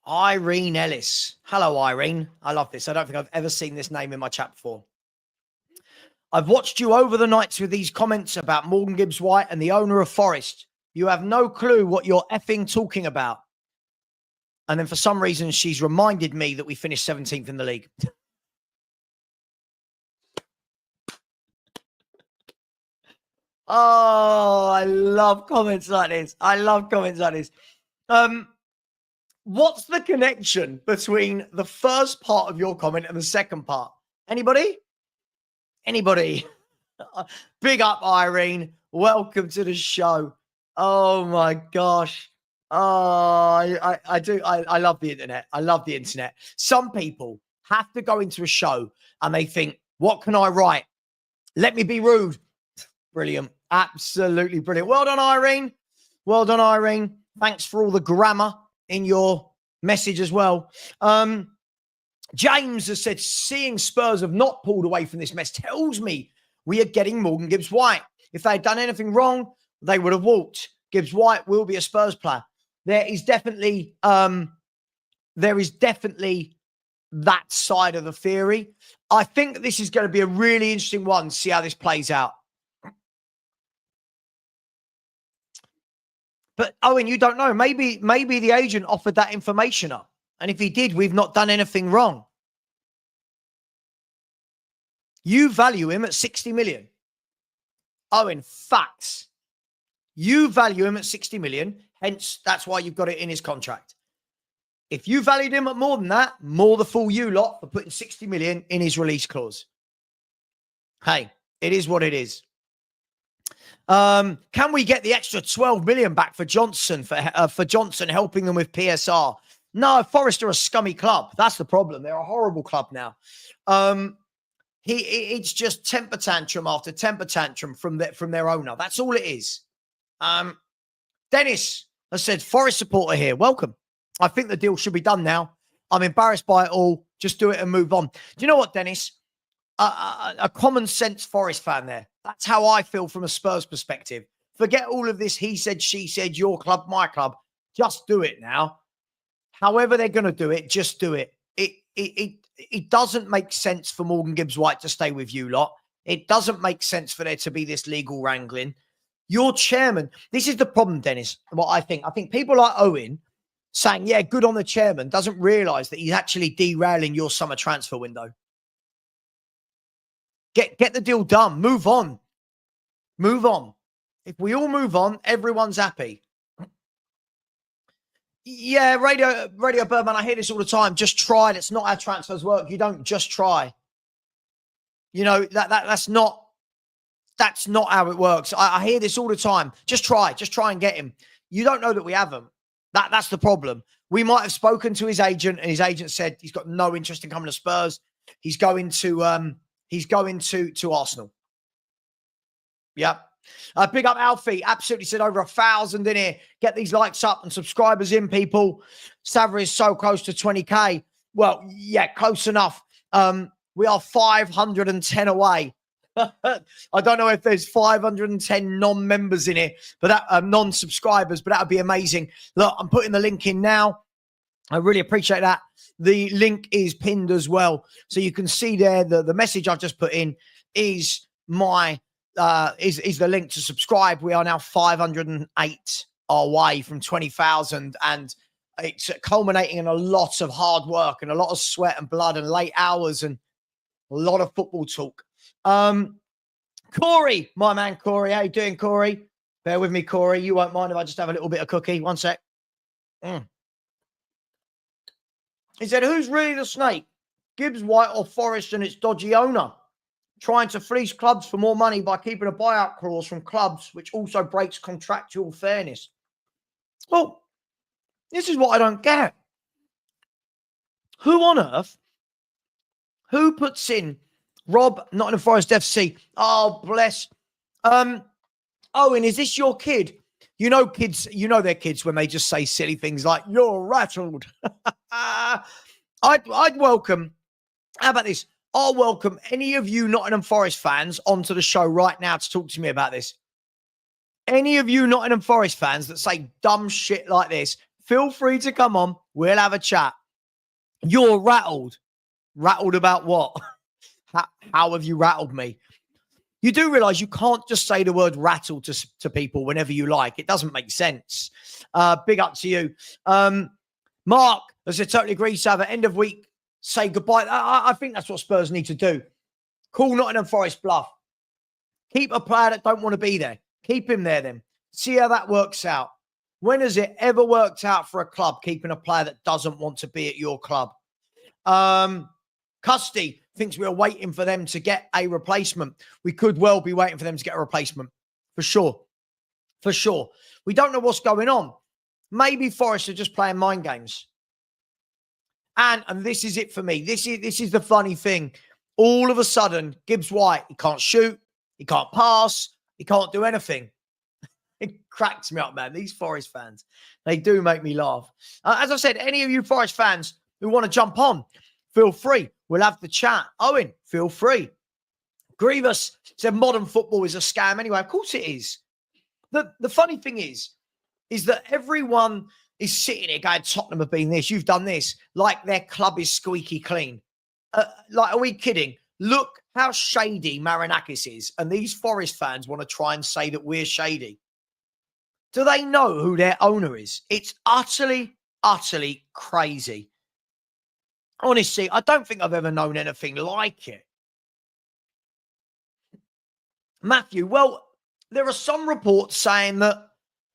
Irene Ellis. Hello, Irene. I love this. I don't think I've ever seen this name in my chat before. I've watched you over the nights with these comments about Morgan Gibbs-White and the owner of Forest. You have no clue what you're effing talking about. And then for some reason, she's reminded me that we finished 17th in the league. Oh, I love comments like this. I love comments like this. What's the connection between the first part of your comment and the second part? Anybody? Anybody? Big up, Irene. Welcome to the show. Oh, my gosh. Oh, I do. I love the internet. I love the internet. Some people have to go into a show and they think, what can I write? Let me be rude. Brilliant. Absolutely brilliant. Well done, Irene. Well done, Irene. Thanks for all the grammar in your message as well. James has said, seeing Spurs have not pulled away from this mess tells me we are getting Morgan Gibbs-White. If they had done anything wrong, they would have walked. Gibbs-White will be a Spurs player. There is definitely that side of the theory. I think this is going to be a really interesting one. See how this plays out. But Owen, you don't know. Maybe the agent offered that information up. And if he did, we've not done anything wrong. You value him at 60 million. Owen, facts. You value him at 60 million. Hence, that's why you've got it in his contract. If you valued him at more than that, more the fool you lot for putting 60 million in his release clause. Hey, it is what it is. Can we get the extra 12 million back for Johnson, for Johnson helping them with PSR? No, Forest are a scummy club. That's the problem. They're a horrible club now. It's just temper tantrum after temper tantrum from their owner. That's all it is. Dennis has said, Forest supporter here. Welcome. I think the deal should be done now. I'm embarrassed by it all. Just do it and move on. Do you know what, Dennis? A common sense Forest fan there. That's how I feel from a Spurs perspective. Forget all of this he said, she said, your club, my club. Just do it now. However they're going to do it, just do it. It doesn't make sense for Morgan Gibbs-White to stay with you lot. It doesn't make sense for there to be this legal wrangling. Your chairman, this is the problem, Dennis, what I think. I think people like Owen saying, yeah, good on the chairman, doesn't realise that he's actually derailing your summer transfer window. Get the deal done. Move on. Move on. If we all move on, everyone's happy. Yeah, Radio Birdman, I hear this all the time. Just try. That's not how transfers work. You don't just try. You know, that's not how it works. I hear this all the time. Just try and get him. You don't know that we haven't. That's the problem. We might have spoken to his agent, and his agent said he's got no interest in coming to Spurs. He's going to Arsenal. Yep. Big up Alfie. Absolutely said over 1,000 in here. Get these likes up and subscribers in, people. Savary is so close to 20K. Well, yeah, close enough. We are 510 away. I don't know if there's 510 non-members in here, but that non-subscribers, but that would be amazing. Look, I'm putting the link in now. I really appreciate that. The link is pinned as well. So you can see there the message I've just put in is my is the link to subscribe. We are now 508 away from 20,000, and it's culminating in a lot of hard work and a lot of sweat and blood and late hours. And A lot of football talk. Corey, my man Corey. How you doing, Corey? Bear with me, Corey. You won't mind if I just have a little bit of cookie. One sec. He said, who's really the snake? Gibbs-White or Forest and its dodgy owner? Trying to fleece clubs for more money by keeping a buyout clause from clubs, which also breaks contractual fairness. Well, this is what I don't get. Who on earth, who puts in Rob, Nottingham Forest FC? Oh, bless. Owen, is this your kid? You know kids, you know they're kids when they just say silly things like, you're rattled. I'd welcome, how about this? I'll welcome any of you Nottingham Forest fans onto the show right now to talk to me about this. Any of you Nottingham Forest fans that say dumb shit like this, feel free to come on. We'll have a chat. You're rattled. Rattled about what? How have you rattled me? You do realize you can't just say the word rattle to people whenever you like. It doesn't make sense. Big up to you. Mark, as I totally agree, to have an end of week, say goodbye. I think that's what Spurs need to do. Call Nottingham Forest bluff. Keep a player that don't want to be there. Keep him there then. See how that works out. When has it ever worked out for a club keeping a player that doesn't want to be at your club? Custy thinks we're waiting for them to get a replacement. We could well be waiting for them to get a replacement. For sure. For sure. We don't know what's going on. Maybe Forest are just playing mind games. And this is it for me. This is the funny thing. All of a sudden, Gibbs-White, he can't shoot, he can't pass, he can't do anything. It cracks me up, man. These Forest fans, they do make me laugh. As I said, any of you Forest fans who want to jump on, feel free. We'll have the chat. Owen, feel free. Grievous said modern football is a scam anyway. Of course it is. The funny thing is that everyone is sitting here going, Tottenham have been this, you've done this, like their club is squeaky clean. Like, are we kidding? Look how shady Marinakis is, and these Forest fans want to try and say that we're shady. Do they know who their owner is? It's utterly, utterly crazy. Honestly, I don't think I've ever known anything like it. Matthew, well, there are some reports saying that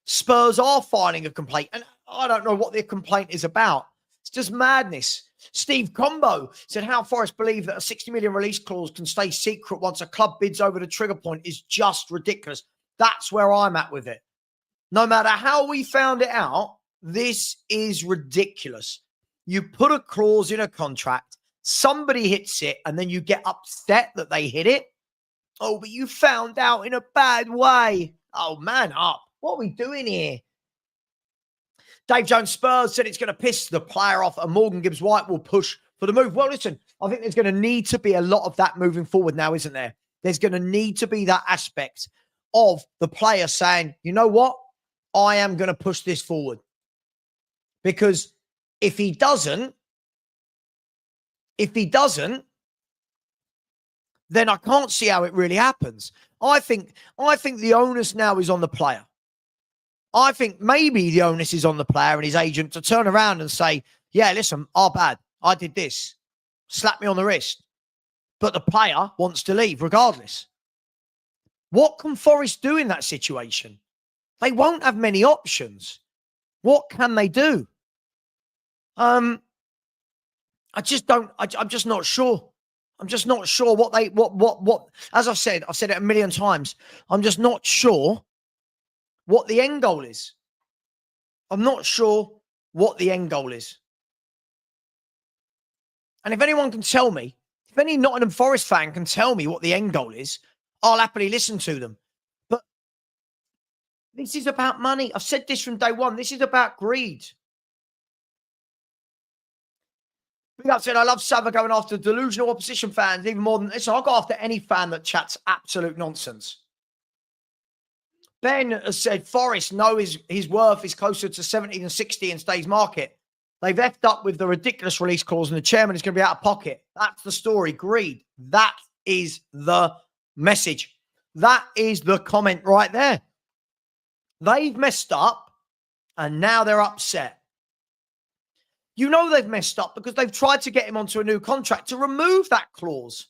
Spurs are filing a complaint, and I don't know what their complaint is about. It's just madness. Steve Combo said how Forest believe that a 60 million release clause can stay secret once a club bids over the trigger point is just ridiculous. That's where I'm at with it. No matter how we found it out, this is ridiculous. You put a clause in a contract, somebody hits it, and then you get upset that they hit it. Oh, but you found out in a bad way. Oh, man up. What are we doing here? Dave Jones Spurs said it's going to piss the player off and Morgan Gibbs-White will push for the move. Well, listen, I think there's going to need to be a lot of that moving forward now, isn't there? There's going to need to be that aspect of the player saying, you know what? I am going to push this forward. Because if he doesn't, then I can't see how it really happens. I think the onus now is on the player. I think maybe the onus is on the player and his agent to turn around and say, yeah, listen, our bad. I did this. Slap me on the wrist. But the player wants to leave regardless. What can Forest do in that situation? They won't have many options. What can they do? I'm just not sure. I'm just not sure what, as I've said it a million times. I'm just not sure what the end goal is. I'm not sure what the end goal is. And if anyone can tell me, if any Nottingham Forest fan can tell me what the end goal is, I'll happily listen to them. But this is about money. I've said this from day one. This is about greed. Big up said, I love Sava going after delusional opposition fans even more than this. I'll go after any fan that chats absolute nonsense. Ben has said Forest know his worth is closer to 70 than 60 in today's market. They've effed up with the ridiculous release clause and the chairman is going to be out of pocket. That's the story. Greed. That is the message. That is the comment right there. They've messed up and now they're upset. You know they've messed up because they've tried to get him onto a new contract to remove that clause.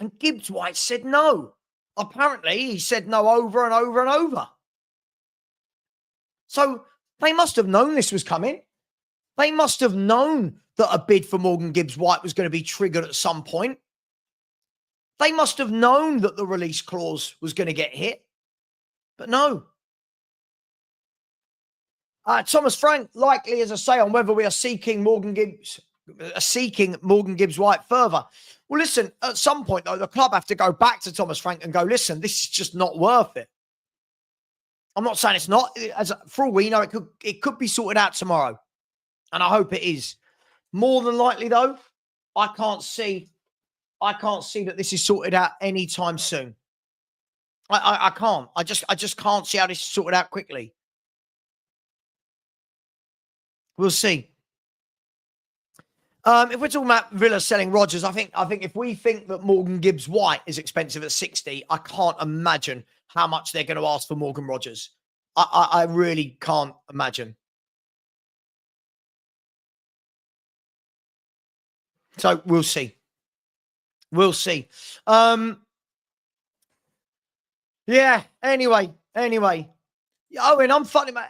And Gibbs-White said no. Apparently, he said no over and over and over. So they must have known this was coming. They must have known that a bid for Morgan Gibbs-White was going to be triggered at some point. They must have known that the release clause was going to get hit. But no. Thomas Frank, likely, as I say, on whether we are seeking Morgan Gibbs-White further. Well, listen, at some point, though, the club have to go back to Thomas Frank and go, listen, this is just not worth it. I'm not saying it's not. For all we know, it could be sorted out tomorrow. And I hope it is. More than likely, though, I can't see that this is sorted out anytime soon. I can't. I just can't see how this is sorted out quickly. We'll see. If we're talking about Villa selling Rodgers, I think if we think that Morgan Gibbs-White is expensive at 60, I can't imagine how much they're going to ask for Morgan Rodgers. I really can't imagine. So we'll see. We'll see. Yeah. Anyway. Owen, I'm funny, mate.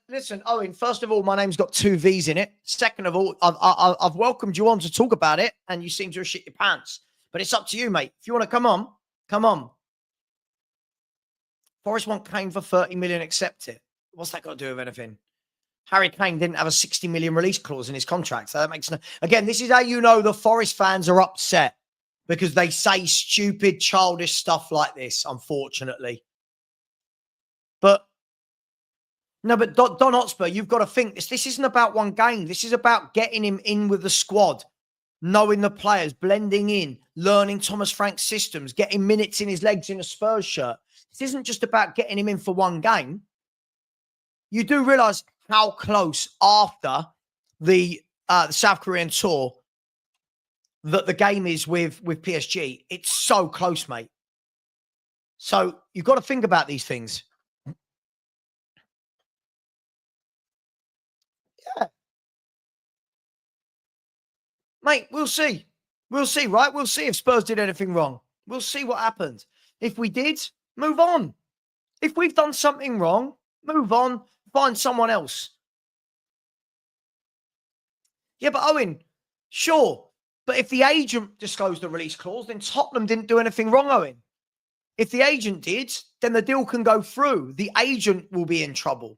Listen, Owen, first of all, my name's got 2 V's in it. Second of all, I've welcomed you on to talk about it, and you seem to have shit your pants. But it's up to you, mate. If you want to come on, come on. Forest want Kane for 30 million, accept it. What's that got to do with anything? Harry Kane didn't have a 60 million release clause in his contract. So that makes no... Again, this is how you know the Forest fans are upset, because they say stupid, childish stuff like this, unfortunately. But no, but Don Hotspur, you've got to think this isn't about one game. This is about getting him in with the squad, knowing the players, blending in, learning Thomas Frank's systems, getting minutes in his legs in a Spurs shirt. This isn't just about getting him in for one game. You do realise how close after the South Korean tour that the game is with PSG. It's so close, mate. So you've got to think about these things. Yeah. Mate, we'll see. We'll see, right? We'll see if Spurs did anything wrong. We'll see what happened. If we did, move on. If we've done something wrong, move on. Find someone else. Yeah, but Owen, sure. But if the agent disclosed the release clause, then Tottenham didn't do anything wrong, Owen. If the agent did, then the deal can go through. The agent will be in trouble.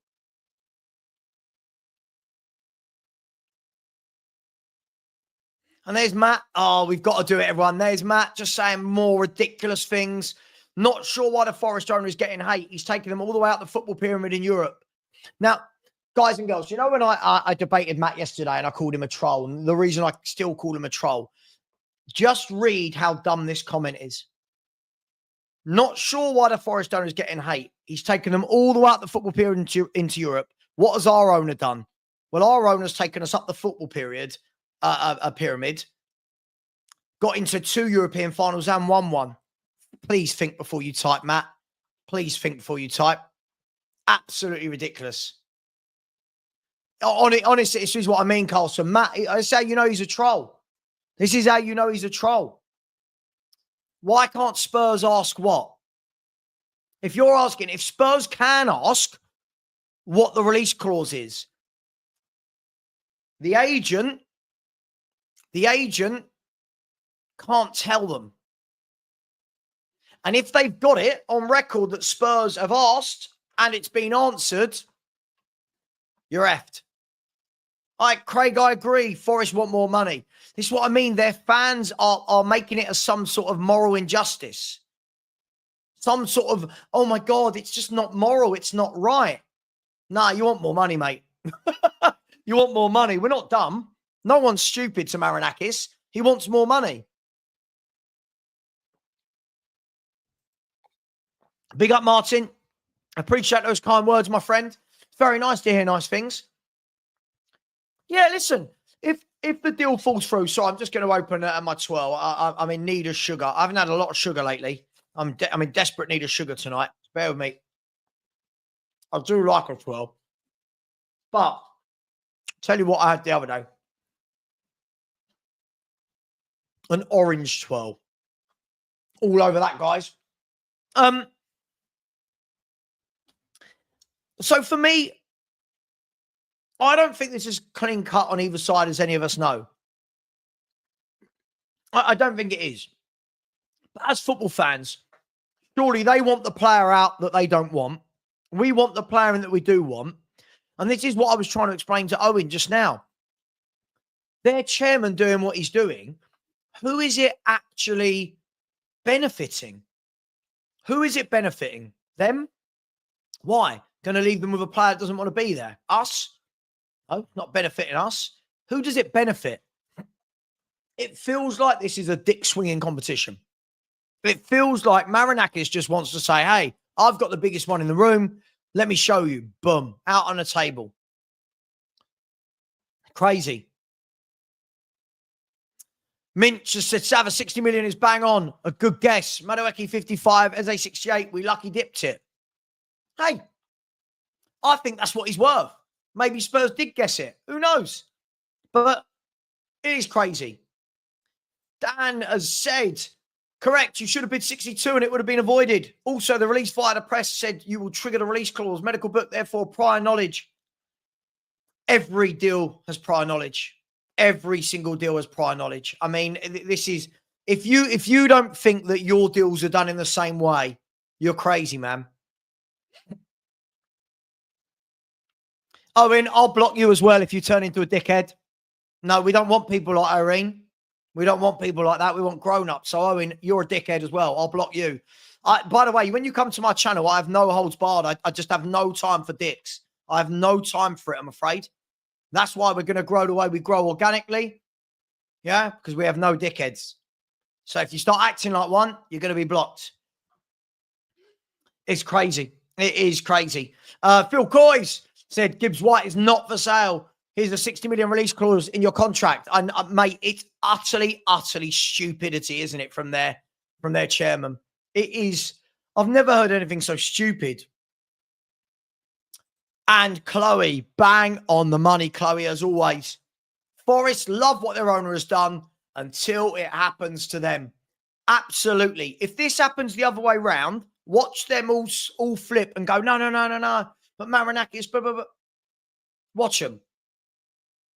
And there's Matt. Oh, we've got to do it, everyone. There's Matt just saying more ridiculous things. Not sure why the Forest owner is getting hate. He's taking them all the way out the football pyramid in Europe. Now, guys and girls, you know when I debated Matt yesterday and I called him a troll, and the reason I still call him a troll, just read how dumb this comment is. Not sure why the Forest owner is getting hate. He's taken them all the way out the football period into Europe. What has our owner done? Well, our owner's taken us up the football pyramid, got into 2 European finals and won one. Please think before you type, Matt. Please think before you type. Absolutely ridiculous. Honestly, this is what I mean, Carlson. Matt, this is how you know he's a troll. This is how you know he's a troll. Why can't Spurs ask what? If you're asking, if Spurs can ask what the release clause is, the agent can't tell them. And if they've got it on record that Spurs have asked and it's been answered, you're effed. Craig, I agree. Forest want more money. This is what I mean. Their fans are making it as some sort of moral injustice. Some sort of, oh my God, it's just not moral. It's not right. Nah, you want more money, mate. You want more money. We're not dumb. No one's stupid to Marinakis. He wants more money. Big up, Martin. Appreciate those kind words, my friend. It's very nice to hear nice things. Yeah, listen, if the deal falls through, so I'm just going to open my twirl. I'm in need of sugar. I haven't had a lot of sugar lately. I'm in desperate need of sugar tonight. Bear with me. I do like a twirl. But tell you what I had the other day. An orange twirl. All over that, guys. So for me, I don't think this is clean cut on either side, as any of us know. I don't think it is. But as football fans, surely they want the player out that they don't want. We want the player in that we do want. And this is what I was trying to explain to Owen just now. Their chairman doing what he's doing, who is it actually benefiting? Who is it benefiting? Them? Why? Going to leave them with a player that doesn't want to be there? Us? No, not benefiting us. Who does it benefit? It feels like this is a dick swinging competition. It feels like Marinakis just wants to say, hey, I've got the biggest one in the room. Let me show you. Boom. Out on the table. Crazy. Mint just said, Sava, 60 million is bang on. A good guess. Madueke 55, Eze 68. We lucky dipped it. Hey, I think that's what he's worth. Maybe Spurs did guess it. Who knows? But it is crazy. Dan has said, correct, you should have bid 62 and it would have been avoided. Also, the release via the press said you will trigger the release clause. Medical book, therefore, prior knowledge. Every deal has prior knowledge. Every single deal has prior knowledge. I mean, this is, if you don't think that your deals are done in the same way, you're crazy, man. Owen, I'll block you as well if you turn into a dickhead. No, we don't want people like Irene. We don't want people like that. We want grown-ups. So, Owen, you're a dickhead as well. I'll block you. By the way, when you come to my channel, I have no holds barred. I just have no time for dicks. I have no time for it, I'm afraid. That's why we're going to grow the way we grow organically. Yeah, because we have no dickheads. So if you start acting like one, you're going to be blocked. It's crazy. It is crazy. Phil Coys said, Gibbs-White is not for sale. Here's a 60 million release clause in your contract. And mate, it's utterly stupidity, isn't it, from their chairman? It is. I've never heard anything so stupid. And Chloe, bang on the money, Chloe, as always. Forest love what their owner has done until it happens to them. Absolutely. If this happens the other way round, watch them all flip and go, no. But Marinakis, blah, blah, blah. Watch them.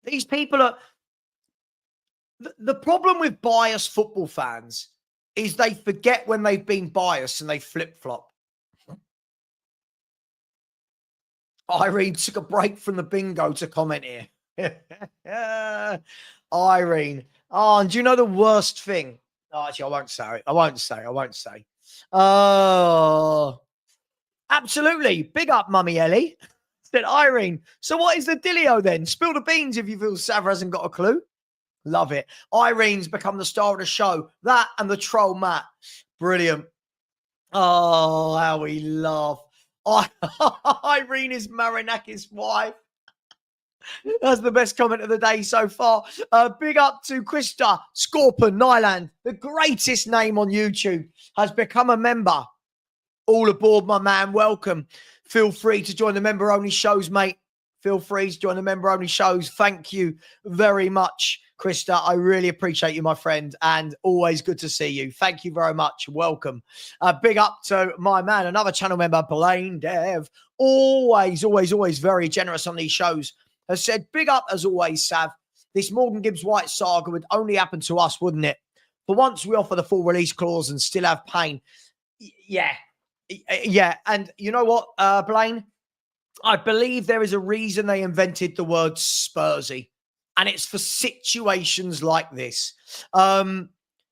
These people are... The problem with biased football fans is they forget when they've been biased and they flip-flop. Irene took a break from the bingo to comment here. Irene. Oh, and do you know the worst thing? Oh, actually, I won't say. Oh, absolutely. Big up, Mummy Ellie. Said Irene. So what is the dealio then? Spill the beans if you feel Sav hasn't got a clue. Love it. Irene's become the star of the show. That and the troll Matt. Brilliant. Oh, how we laugh. Irene is Marinakis' wife. That's the best comment of the day so far. Big up to Krista Scorpion Nyland, the greatest name on YouTube, has become a member. All aboard, my man. Welcome. Feel free to join the member-only shows, mate. Feel free to join the member-only shows. Thank you very much, Krista. I really appreciate you, my friend, and always good to see you. Thank you very much. Welcome. Big up to my man, another channel member, Blaine Dev. Always very generous on these shows. Has said, big up as always, Sav. This Morgan Gibbs-White saga would only happen to us, wouldn't it? For once we offer the full release clause and still have pain. Yeah. And you know what, Blaine? I believe there is a reason they invented the word Spursy. And it's for situations like this.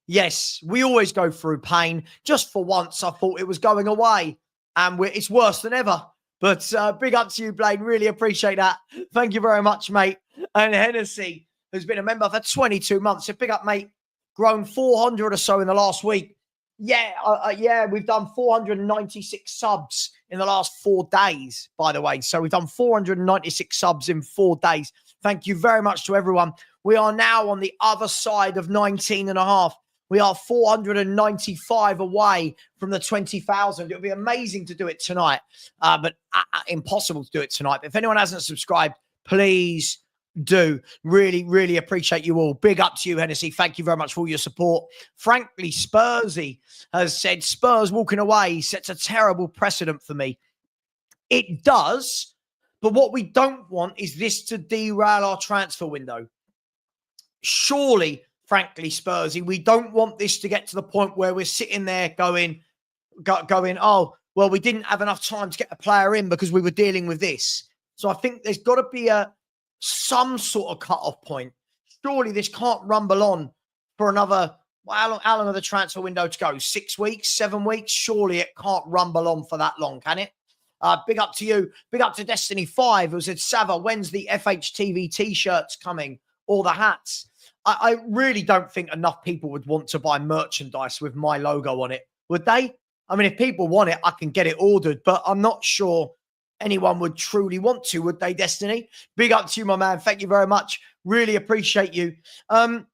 Yes, we always go through pain. Just for once, I thought it was going away. And it's worse than ever. But big up to you, Blaine. Really appreciate that. Thank you very much, mate. And Hennessy, who's been a member for 22 months. So big up, mate. Grown 400 or so in the last week. Yeah, we've done 496 subs in the last 4 days, by the way. So we've done 496 subs in 4 days. Thank you very much to everyone. We are now on the other side of 19 and a half. We are 495 away from the 20,000. It would be amazing to do it tonight, but impossible to do it tonight. But if anyone hasn't subscribed, please do. Really, really appreciate you all. Big up to you, Hennessy. Thank you very much for all your support. Frankly, Spursy has said, Spurs walking away sets a terrible precedent for me. It does, but what we don't want is this to derail our transfer window. Surely, frankly, Spursy, we don't want this to get to the point where we're sitting there going, oh, well, we didn't have enough time to get a player in because we were dealing with this. So I think there's got to be some sort of cut-off point. Surely this can't rumble on for another, well, how long are the transfer window to go? 6 weeks, 7 weeks? Surely it can't rumble on for that long, can it? Big up to you. Big up to Destiny 5 who said, Sava, when's the FHTV t-shirts coming or the hats? I really don't think enough people would want to buy merchandise with my logo on it, would they? I mean, if people want it, I can get it ordered, but I'm not sure anyone would truly want to, would they, Destiny? Big up to you, my man. Thank you very much. Really appreciate you. I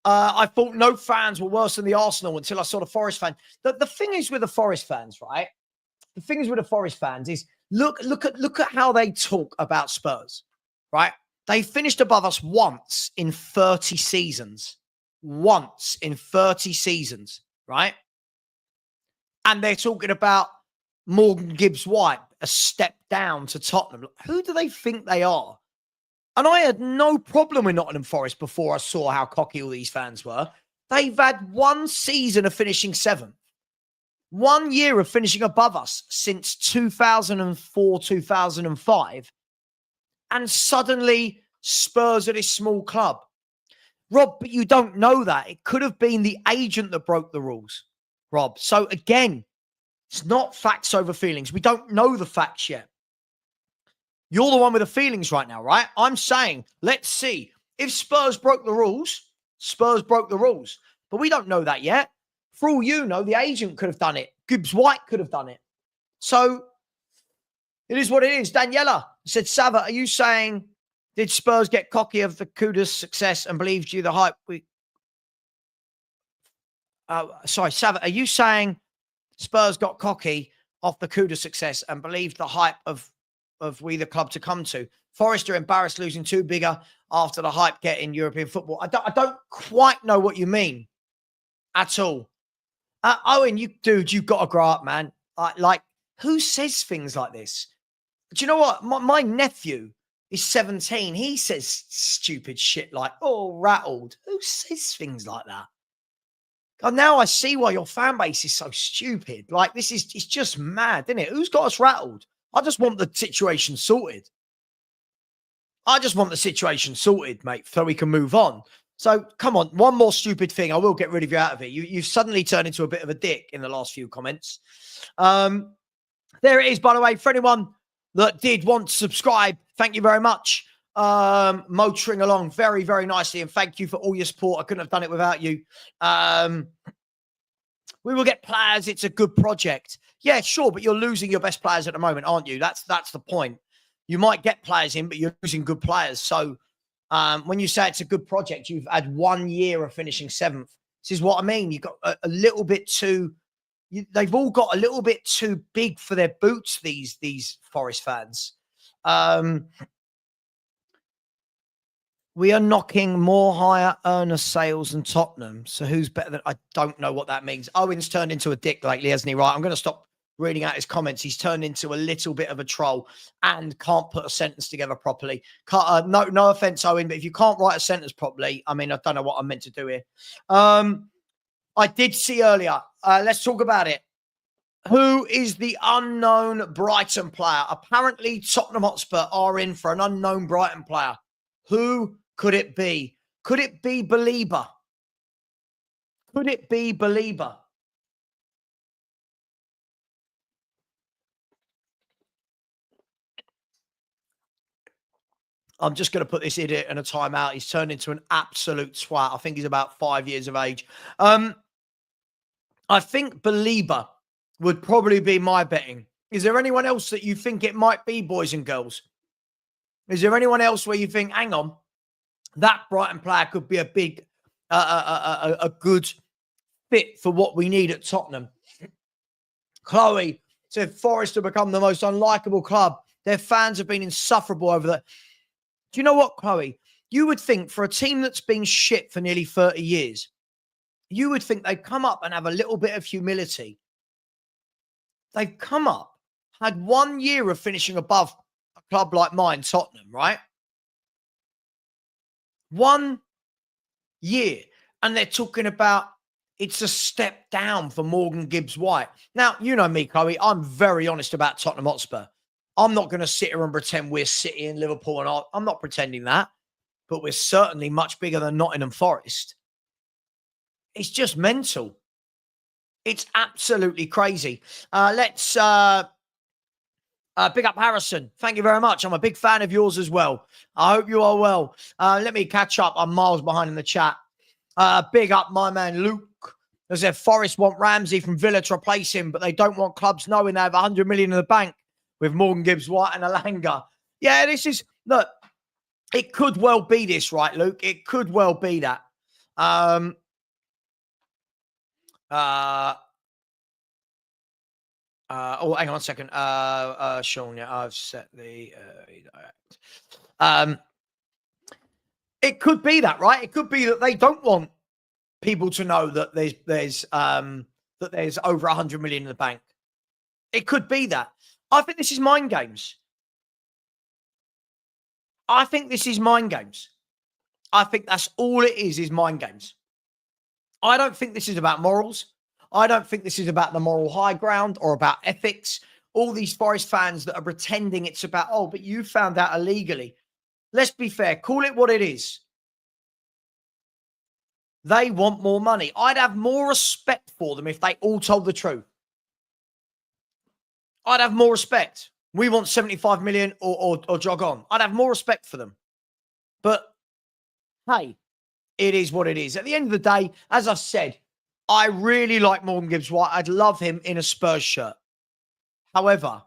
thought no fans were worse than the Arsenal until I saw the Forest fan. The thing is with the Forest fans, right? The thing is with the Forest fans is look at how they talk about Spurs, right? They finished above us once in 30 seasons. Once in 30 seasons, right? And they're talking about Morgan Gibbs-White, a step down to Tottenham. Who do they think they are? And I had no problem with Nottingham Forest before I saw how cocky all these fans were. They've had one season of finishing 7th. 1 year of finishing above us since 2004, 2005. And suddenly Spurs are this small club. Rob, but you don't know that. It could have been the agent that broke the rules, Rob. So again, it's not facts over feelings. We don't know the facts yet. You're the one with the feelings right now, right? I'm saying, let's see. If Spurs broke the rules, Spurs broke the rules. But we don't know that yet. For all you know, the agent could have done it. Gibbs-White could have done it. So it is what it is. Daniela said, Sava, are you saying, did Spurs get cocky of the Kuda's success and believed you the hype? Sava, are you saying Spurs got cocky off the Kuda success and believed the hype of we the club to come to? Forest are embarrassed losing 2 bigger after the hype getting European football. I don't quite know what you mean at all. Owen, you've got to grow up, man. Like, who says things like this? Do you know what? My nephew is 17. He says stupid shit like, oh, rattled. Who says things like that? And now I see why your fan base is so stupid. Like, it's just mad, isn't it? Who's got us rattled? I just want the situation sorted. I just want the situation sorted, mate, so we can move on. So, come on, one more stupid thing. I will get rid of you out of it. You've suddenly turned into a bit of a dick in the last few comments. There it is, by the way, for anyone that did want to subscribe, thank you very much. Motoring along very, very nicely, and thank you for all your support. I couldn't have done it without you. We will get players. It's a good project. Yeah, sure, but you're losing your best players at the moment, aren't you? That's the point. You might get players in, but you're losing good players. So when you say it's a good project, you've had 1 year of finishing 7th. This is what I mean. You've got a little bit too... they've all got a little bit too big for their boots, these Forest fans. We are knocking more higher earner sales than Tottenham. So who's better than... I don't know what that means. Owen's turned into a dick lately, hasn't he? Right, I'm going to stop reading out his comments. He's turned into a little bit of a troll and can't put a sentence together properly. No offense, Owen, but if you can't write a sentence properly, I mean, I don't know what I'm meant to do here. I did see earlier. Let's talk about it. Who is the unknown Brighton player? Apparently, Tottenham Hotspur are in for an unknown Brighton player. Who could it be? Could it be Belieber? Could it be Belieber? I'm just going to put this idiot in a timeout. He's turned into an absolute twat. I think he's about 5 years of age. I think Belieber would probably be my betting. Is there anyone else that you think it might be, boys and girls? Is there anyone else where you think, hang on, that Brighton player could be a big, a good fit for what we need at Tottenham? Chloe said Forest have become the most unlikable club Their fans have been insufferable over that. Do you know what, Chloe? You would think for a team that's been shit for nearly 30 years, you would think they'd come up and have a little bit of humility. They've come up, had 1 year of finishing above a club like mine, Tottenham, right? 1 year. And they're talking about it's a step down for Morgan Gibbs-White. Now, you know me, Chloe. I'm very honest about Tottenham Hotspur. I'm not going to sit here and pretend we're City and Liverpool, and I'm not pretending that. But we're certainly much bigger than Nottingham Forest. It's just mental. It's absolutely crazy. Let's big up Harrison. Thank you very much. I'm a big fan of yours as well. I hope you are well. Let me catch up. I'm miles behind in the chat. Big up my man Luke. As if Forest want Ramsey from Villa to replace him, but they don't want clubs knowing they have 100 million in the bank with Morgan Gibbs-White and Alanga. Yeah, this is, look, it could well be this, right, Luke? It could well be that. Oh, hang on a second. Sean, yeah, I've set the it could be that, right? It could be that they don't want people to know that there's over 100 million in the bank. It could be that. I think this is mind games. I think this is mind games. I think that's all it is mind games. I don't think this is about morals. I don't think this is about the moral high ground or about ethics. All these Forest fans that are pretending it's about, oh, but you found out illegally. Let's be fair. Call it what it is. They want more money. I'd have more respect for them if they all told the truth. I'd have more respect. We want 75 million or jog on. I'd have more respect for them. But, hey, it is what it is. At the end of the day, as I said, I really like Morgan Gibbs-White. I'd love him in a Spurs shirt. However,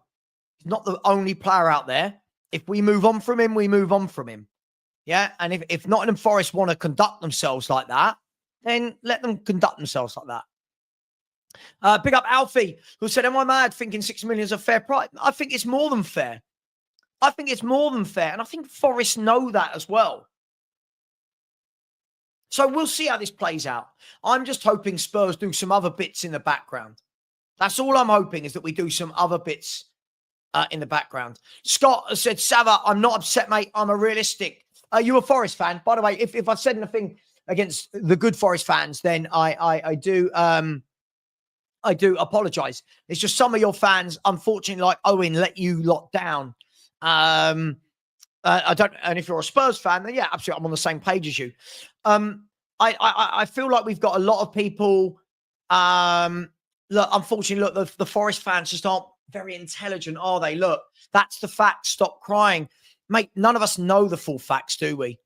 he's not the only player out there. If we move on from him, we move on from him. Yeah? And if Nottingham Forest want to conduct themselves like that, then let them conduct themselves like that. Pick up Alfie, who said, am I mad thinking 6 million is a fair price? I think it's more than fair. I think it's more than fair. And I think Forest know that as well. So we'll see how this plays out. I'm just hoping Spurs do some other bits in the background. That's all I'm hoping, is that we do some other bits in the background. Scott has said, Sava, I'm not upset, mate. I'm a realistic. Are you a Forest fan? By the way, if I've said anything against the good Forest fans, then I do apologise. It's just some of your fans, unfortunately, like Owen, let you lot down. I don't, and if you're a Spurs fan, then yeah, absolutely, I'm on the same page as you. I feel like we've got a lot of people. Look, unfortunately, look, the Forest fans just aren't very intelligent, are they? Look, that's the fact. Stop crying, mate. None of us know the full facts, do we?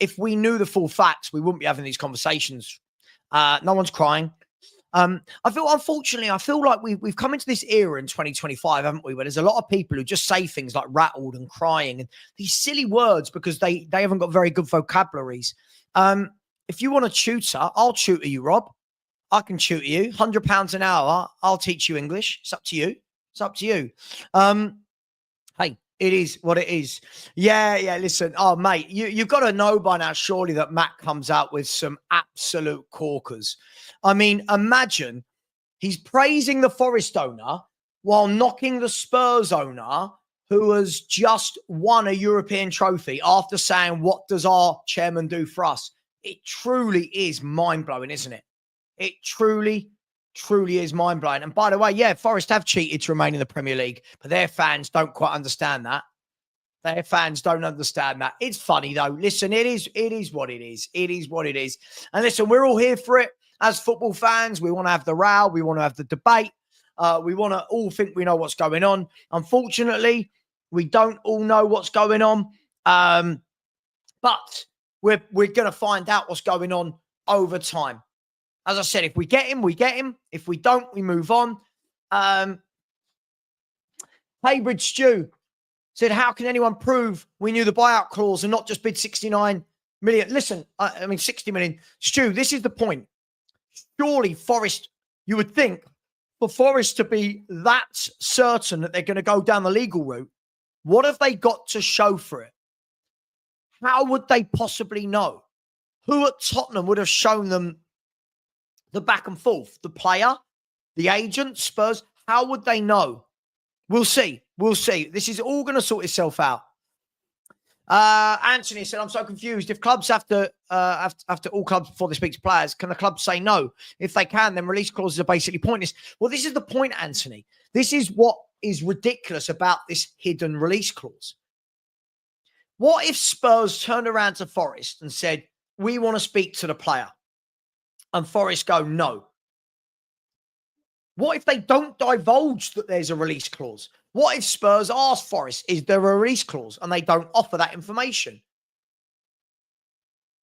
If we knew the full facts, we wouldn't be having these conversations. No one's crying. Unfortunately, I feel like we've come into this era in 2025, haven't we? Where there's a lot of people who just say things like rattled and crying and these silly words because they haven't got very good vocabularies. If you want a tutor, I'll tutor you, Rob. I can tutor you. £100 an hour. I'll teach you English. It's up to you. It's up to you. Hey, it is what it is. Yeah. Listen, oh, mate, you've got to know by now, surely, that Matt comes out with some absolute corkers. I mean, imagine he's praising the Forest owner while knocking the Spurs owner who has just won a European trophy after saying, what does our chairman do for us? It truly is mind-blowing, isn't it? It truly is mind-blowing. And by the way, yeah, Forest have cheated to remain in the Premier League, but their fans don't quite understand that. Their fans don't understand that. It's funny, though. Listen, it is what it is. It is what it is. And listen, we're all here for it. As football fans, we want to have the row. We want to have the debate. We want to all think we know what's going on. Unfortunately, we don't all know what's going on. But we're going to find out what's going on over time. As I said, if we get him, we get him. If we don't, we move on. Haybridge Stew said, how can anyone prove we knew the buyout clause and not just bid 69 million? Listen, I mean, 60 million. Stu, this is the point. Surely Forest, you would think, for Forest to be that certain that they're going to go down the legal route, What have they got to show for it? How would they possibly know? Who at Tottenham would have shown them the back and forth? The player, the agent, Spurs? How would they know? We'll see. We'll see. This is all going to sort itself out. Anthony said, I'm so confused. If clubs have to all clubs before they speak to players, can the club say no? If they can, then release clauses are basically pointless. Well, this is the point, Anthony. This is what is ridiculous about this hidden release clause. What if Spurs turned around to Forest and said, we want to speak to the player? And Forest go, no. What if they don't divulge that there's a release clause? What if Spurs ask Forest, is there a release clause? And they don't offer that information?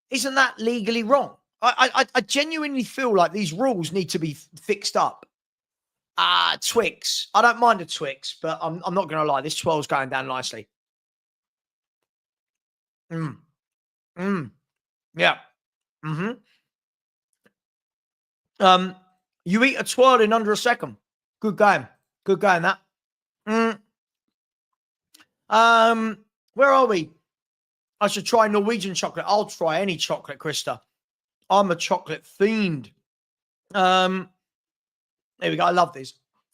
Isn't that legally wrong? I genuinely feel like these rules need to be fixed up. Twix. I don't mind a Twix, but I'm not going to lie. This 12's going down nicely. Yeah. You eat a twirl in under a second. Good game. Good game, that. Where are we? I should try Norwegian chocolate. I'll try any chocolate, Krista. I'm a chocolate fiend. There we go. I love this.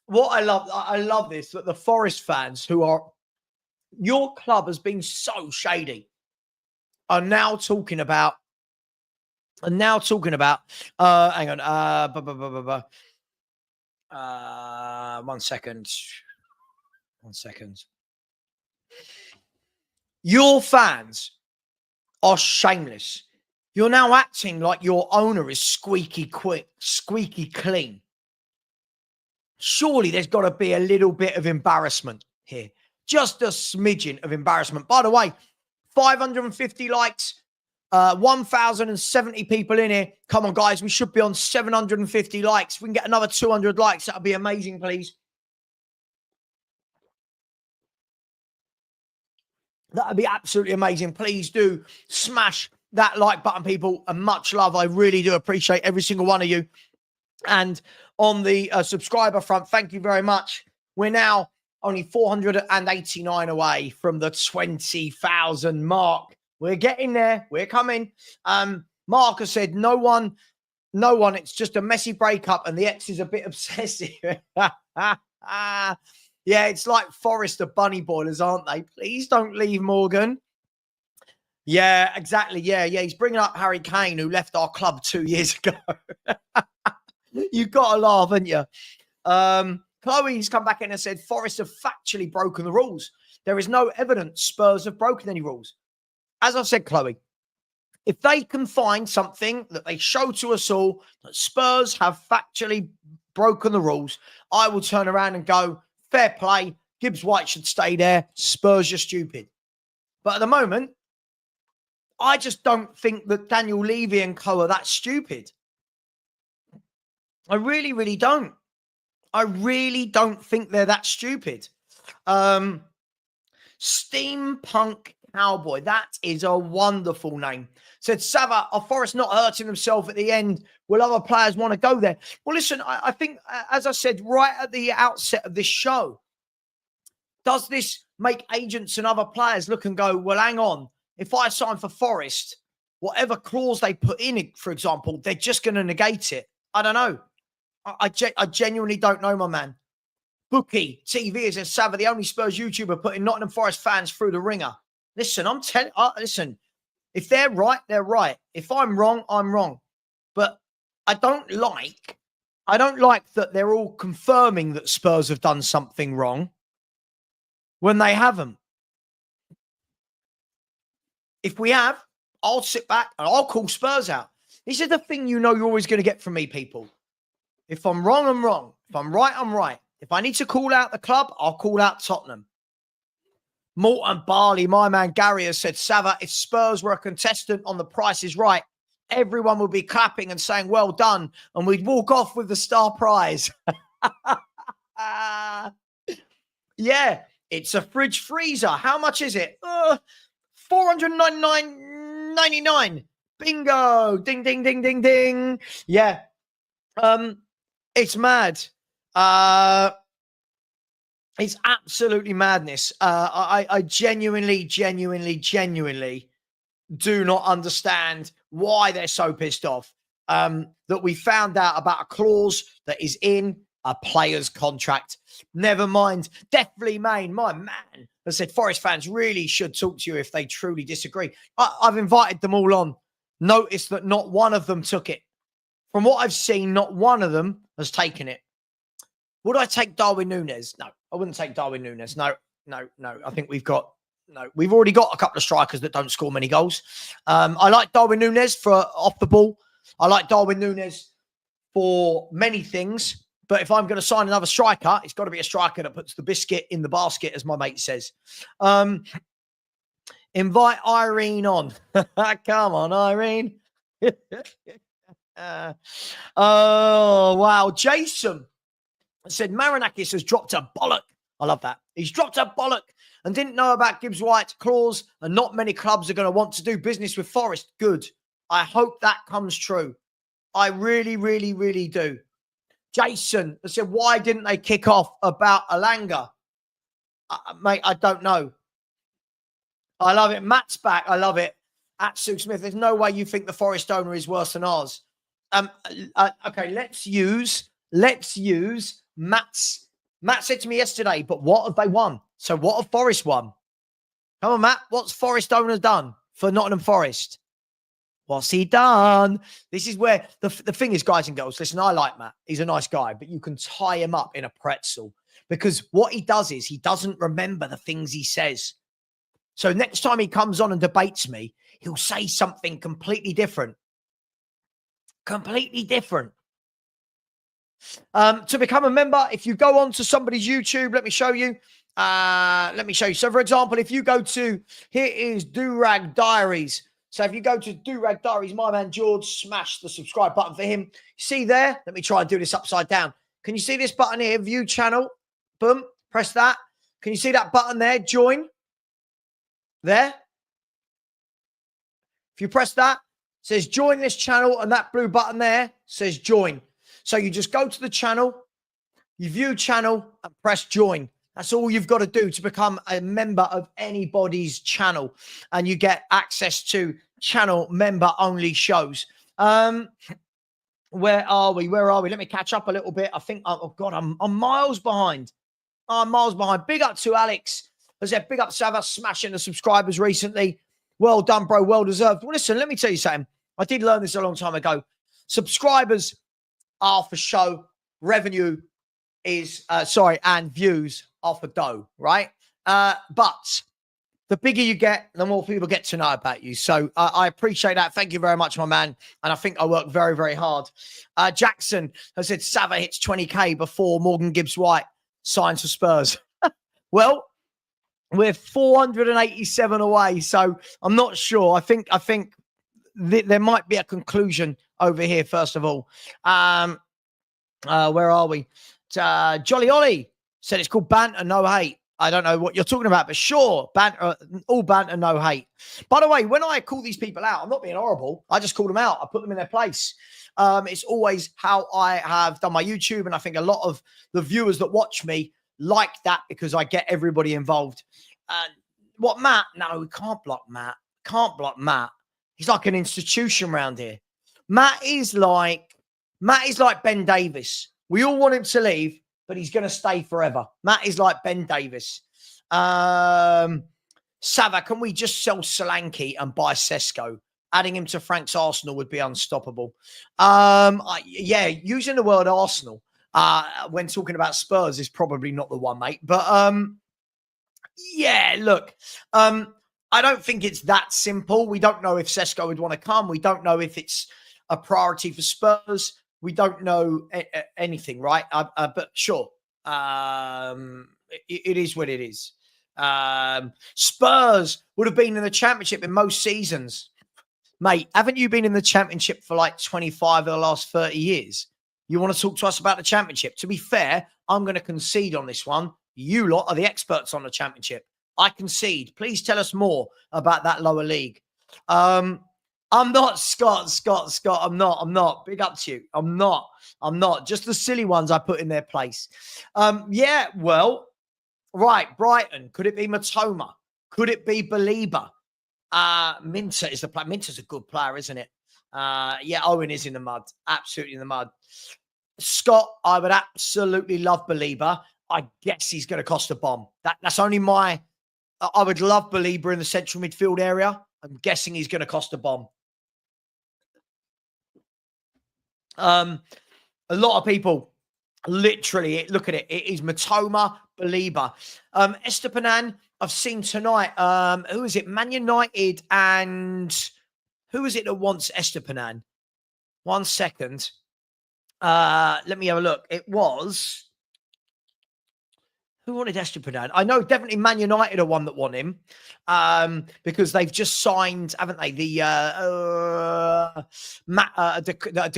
I love this, that the Forest fans who are, your club has been so shady, are now talking about, hang on, 1 second. 1 second. Your fans are shameless. You're now acting like your owner is squeaky clean. Surely there's got to be a little bit of embarrassment here. Just a smidgen of embarrassment. By the way, 550 likes, 1,070 people in here. Come on, guys. We should be on 750 likes. If we can get another 200 likes, that would be amazing, please. That would be absolutely amazing. Please do smash that like button, people, and much love. I really do appreciate every single one of you. And on the subscriber front, thank you very much. We're now only 489 away from the 20,000 mark. We're getting there. We're coming. Mark has said, no one. It's just a messy breakup and the ex is a bit obsessive. Yeah, it's like Forrester bunny boilers, aren't they? Please don't leave, Morgan. Yeah, exactly. Yeah. He's bringing up Harry Kane, who left our club 2 years ago. You've got to laugh, haven't you? Chloe's come back in and said, Forest have factually broken the rules. There is no evidence Spurs have broken any rules. As I said, Chloe, if they can find something that they show to us all that Spurs have factually broken the rules, I will turn around and go, fair play, Gibbs-White should stay there, Spurs, you're stupid. But at the moment, I just don't think that Daniel Levy and co are that stupid. I really, really don't. I really don't think they're that stupid. Steampunk Cowboy, that is a wonderful name. Said, Sava, are Forest not hurting themselves at the end? Will other players want to go there? Well, listen, I think, as I said right at the outset of this show, does this make agents and other players look and go, well, hang on, if I sign for Forest, whatever clause they put in it, for example, they're just going to negate it? I don't know. I genuinely don't know, my man. Bookie TV is a Sava, the only Spurs YouTuber putting Nottingham Forest fans through the ringer. Listen, listen, if they're right, they're right. If I'm wrong, I'm wrong. But I don't like that they're all confirming that Spurs have done something wrong when they haven't. If we have, I'll sit back and I'll call Spurs out. This is the thing you're always going to get from me, people. If I'm wrong, I'm wrong. If I'm right, I'm right. If I need to call out the club, I'll call out Tottenham. Morton Barley, my man Gary, has said, Sava, if Spurs were a contestant on The Price is Right, everyone would be clapping and saying, well done, and we'd walk off with the star prize. Yeah, it's a fridge freezer. How much is it? $499.99. Bingo. Ding, ding, ding, ding, ding. Yeah. It's mad. It's absolutely madness. I genuinely do not understand why they're so pissed off. That we found out about a clause that is in a player's contract. Never mind. Definitely, my man. I said Forest fans really should talk to you if they truly disagree. I've invited them all on. Notice that not one of them took it. From what I've seen, not one of them has taken it. Would I take Darwin Núñez? No, I wouldn't take Darwin Núñez. No. I think we've already got a couple of strikers that don't score many goals. I like Darwin Núñez for off the ball. I like Darwin Núñez for many things. But if I'm going to sign another striker, it's got to be a striker that puts the biscuit in the basket, as my mate says. Invite Irene on. Come on, Irene. Oh, wow. Jason said Marinakis has dropped a bollock. I love that. He's dropped a bollock and didn't know about Gibbs-White's clause, and not many clubs are going to want to do business with Forest. Good. I hope that comes true. I really do. Jason said, why didn't they kick off about Alanga? Mate, I don't know. I love it. Matt's back. I love it. At Sue Smith, there's no way you think the Forest owner is worse than ours. Okay, let's use Matt's. Matt said to me yesterday, but what have they won? So what have Forest won? Come on, Matt. What's Forest owner done for Nottingham Forest? What's he done? This is where the thing is, guys and girls. Listen, I like Matt. He's a nice guy, but you can tie him up in a pretzel because what he does is he doesn't remember the things he says. So next time he comes on and debates me, he'll say something completely different. Completely different. To become a member, if you go on to somebody's YouTube, let me show you. So, for example, if you go to, here is Durag Diaries. So if you go to Durag Diaries, my man George, smash the subscribe button for him. See there? Let me try and do this upside down. Can you see this button here? View channel. Boom. Press that. Can you see that button there? Join. There. If you press that, it says join this channel, and that blue button there says join. So you just go to the channel, you view channel, and press join. That's all you've got to do to become a member of anybody's channel. And you get access to channel member-only shows. Where are we? Let me catch up a little bit. I think, oh, God, I'm miles behind. I'm miles behind. Big up to Alex. As I said, big up to us smashing the subscribers recently. Well done, bro. Well deserved. Well, listen, let me tell you something. I did learn this a long time ago. Subscribers are for show. Revenue is, and views are for dough, right? But the bigger you get, the more people get to know about you. So I appreciate that. Thank you very much, my man. And I think I work very, very hard. Jackson has said Sava hits 20K before Morgan Gibbs-White signs for Spurs. Well, we're 487 away. So I'm not sure. I think there might be a conclusion over here, first of all. Where are we? Jolly Ollie said it's called banter, no hate. I don't know what you're talking about, but sure, banter, all banter, no hate. By the way, when I call these people out, I'm not being horrible. I just call them out. I put them in their place. It's always how I have done my YouTube, and I think a lot of the viewers that watch me like that because I get everybody involved. What Matt? No, we can't block Matt. Can't block Matt. He's like an institution around here. Matt is like Ben Davis. We all want him to leave, but he's going to stay forever. Matt is like Ben Davis. Sava, can we just sell Solanke and buy Sesko? Adding him to Frank's Arsenal would be unstoppable. Yeah, using the word Arsenal when talking about Spurs is probably not the one, mate. But yeah, look, I don't think it's that simple. We don't know if Sesko would want to come. We don't know if it's a priority for Spurs. We don't know anything, right? But sure, it is what it is. Spurs would have been in the Championship in most seasons. Mate, haven't you been in the Championship for like 25 of the last 30 years? You want to talk to us about the Championship? To be fair, I'm going to concede on this one. You lot are the experts on the Championship. I concede. Please tell us more about that lower league. I'm not, Scott. I'm not. Big up to you. I'm not. Just the silly ones I put in their place. Yeah, well, Right, Brighton. Could it be Matoma? Could it be Belieber? Minter is the player. Minter's a good player, isn't it? Yeah, Owen is in the mud. Absolutely in the mud. Scott, I would absolutely love Belieber. I guess he's going to cost a bomb. That's only my... I would love Belieber in the central midfield area. I'm guessing he's going to cost a bomb. A lot of people... Literally, look at it. It is Matoma, Belieber. Estepanan, I've seen tonight. Who is it? Man United and who is it that wants Estepanan? 1 second. Let me have a look. It was... Who wanted Estepanan? I know definitely Man United are one that want him because they've just signed, haven't they? The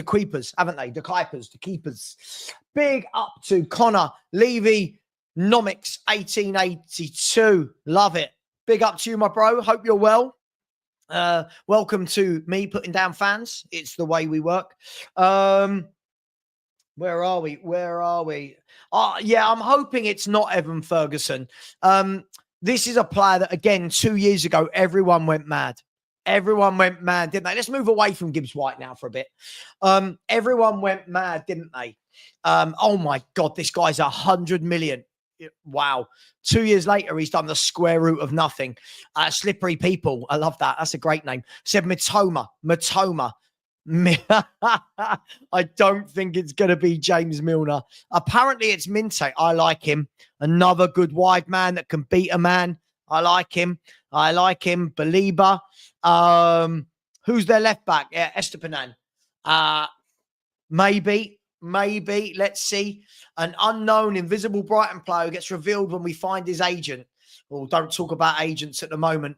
keepers, haven't they? The keepers. Big up to Connor Levy Nomics 1882. Love it. Big up to you, my bro. Hope you're well. Welcome to me putting down fans. It's the way we work. Where are we? Yeah, I'm hoping it's not Evan Ferguson. This is a player that, again, 2 years ago, everyone went mad. Everyone went mad, didn't they? Let's move away from Gibbs-White now for a bit. Everyone went mad, didn't they? Oh, my God, this guy's 100 million. Wow. 2 years later, he's done the square root of nothing. Slippery People. I love that. That's a great name. Said Matoma. I don't think it's going to be James Milner. Apparently, it's Minte. I like him. Another good wide man that can beat a man. I like him. Belieber. Who's their left back? Yeah, Estepanan. Maybe. Let's see. An unknown, invisible Brighton player who gets revealed when we find his agent. Well, don't talk about agents at the moment.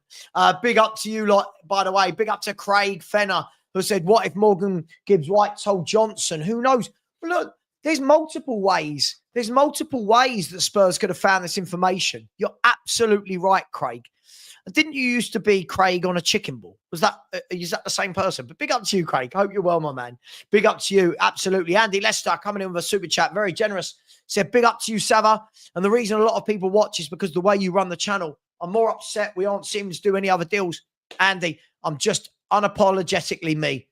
Big up to you lot, by the way. Big up to Craig Fenner, who said, what if Morgan Gibbs-White told Johnson? Who knows? But look, there's multiple ways. There's multiple ways that Spurs could have found this information. You're absolutely right, Craig. Didn't you used to be Craig on a chicken ball? Is that the same person? But big up to you, Craig. Hope you're well, my man. Big up to you. Absolutely. Andy Lester coming in with a super chat. Very generous. Said, big up to you, Sava. And the reason a lot of people watch is because the way you run the channel. I'm more upset we aren't seeming to do any other deals. Andy, I'm just unapologetically me.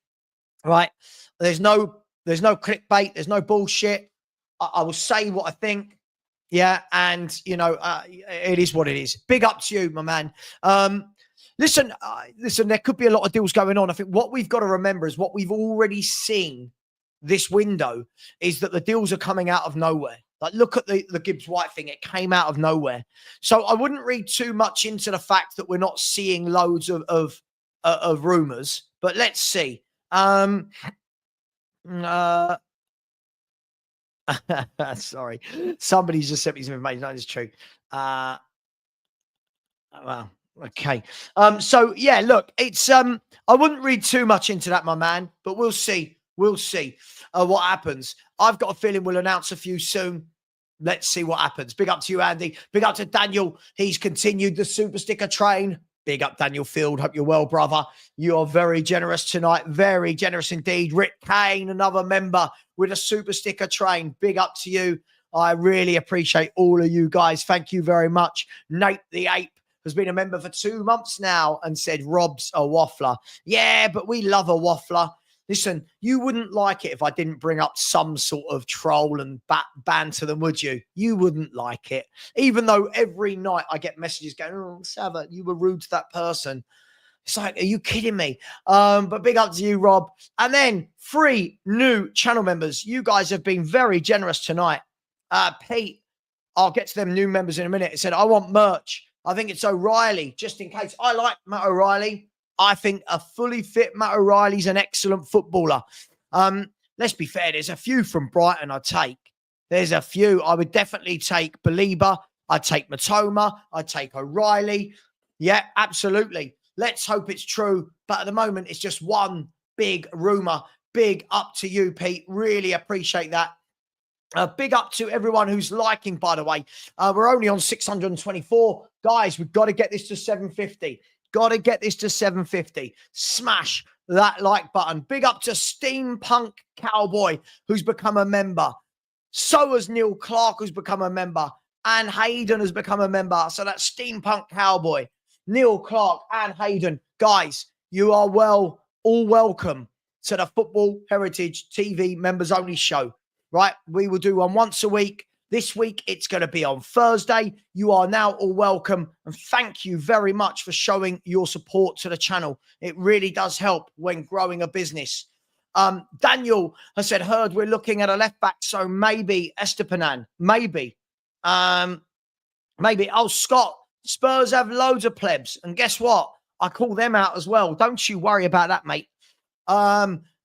Right? There's no clickbait. There's no bullshit. I will say what I think. Yeah, and, it is what it is. Big up to you, my man. Listen, there could be a lot of deals going on. I think what we've got to remember is what we've already seen this window is that the deals are coming out of nowhere. Like, look at the Gibbs-White thing. It came out of nowhere. So I wouldn't read too much into the fact that we're not seeing loads of rumours. But let's see. Sorry, somebody's just sent me some information. That is true. Well, okay. So yeah, look, it's I wouldn't read too much into that, my man, but we'll see. We'll see what happens. I've got a feeling we'll announce a few soon. Let's see what happens. Big up to you, Andy. Big up to Daniel. He's continued the super sticker train. Big up, Daniel Field. Hope you're well, brother. You are very generous tonight. Very generous indeed. Rick Kane, another member with a super sticker train. Big up to you. I really appreciate all of you guys. Thank you very much. Nate the Ape has been a member for 2 months now and said, Rob's a waffler. Yeah, but we love a waffler. Listen, you wouldn't like it if I didn't bring up some sort of troll and banter them, would you? You wouldn't like it. Even though every night I get messages going, oh, Sava, you were rude to that person. It's like, are you kidding me? But big up to you, Rob. And then 3 new channel members. You guys have been very generous tonight. Pete, I'll get to them new members in a minute. It said, I want merch. I think it's O'Reilly, just in case. I like Matt O'Reilly. I think a fully fit Matt O'Reilly's an excellent footballer. Let's be fair. There's a few from Brighton I'd take. There's a few. I would definitely take Belieber. I'd take Matoma. I'd take O'Reilly. Yeah, absolutely. Let's hope it's true. But at the moment, it's just one big rumour. Big up to you, Pete. Really appreciate that. Big up to everyone who's liking, by the way. We're only on 624. Guys, we've got to get this to 750. Got to get this to 750. Smash that like button. Big up to Steampunk Cowboy, who's become a member. So has Neil Clark, who's become a member. and Hayden has become a member. So that's Steampunk Cowboy, Neil Clark, and Hayden. Guys, you are all welcome to the Football Heritage TV members only show, right? We will do one once a week. This week, it's going to be on Thursday. You are now all welcome. And thank you very much for showing your support to the channel. It really does help when growing a business. Daniel has said, heard we're looking at a left back. So maybe Estepanan, maybe. Maybe. Oh, Scott, Spurs have loads of plebs. And guess what? I call them out as well. Don't you worry about that, mate.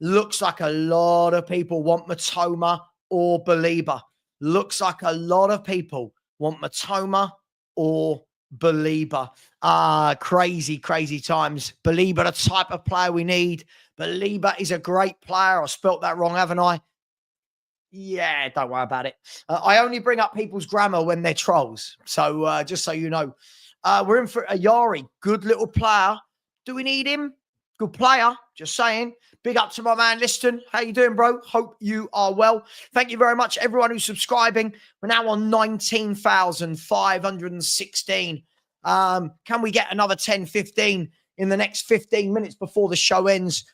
Looks like a lot of people want Matoma or Belieber. Looks like a lot of people want Matoma or Belieber. Crazy, crazy times. Belieber, the type of player we need. Belieber is a great player. I spelt that wrong, haven't I? Yeah, don't worry about it. I only bring up people's grammar when they're trolls. So just so you know, we're in for Ayari. Good little player. Do we need him? Good player. Just saying. Big up to my man, Liston. How you doing, bro? Hope you are well. Thank you very much, everyone who's subscribing. We're now on 19,516. Can we get another 10, 15 in the next 15 minutes before the show ends?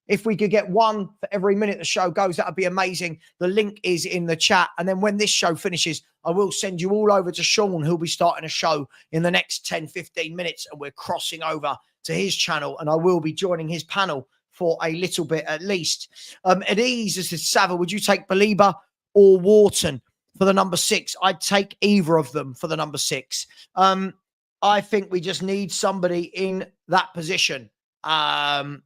If we could get one for every minute the show goes, that would be amazing. The link is in the chat. And then when this show finishes, I will send you all over to Sean, who'll be starting a show in the next 10, 15 minutes. And we're crossing over to his channel. And I will be joining his panel for a little bit at least. At ease, this is Sava. Would you take Belieber or Wharton for the number 6? I'd take either of them for the number 6. I think we just need somebody in that position.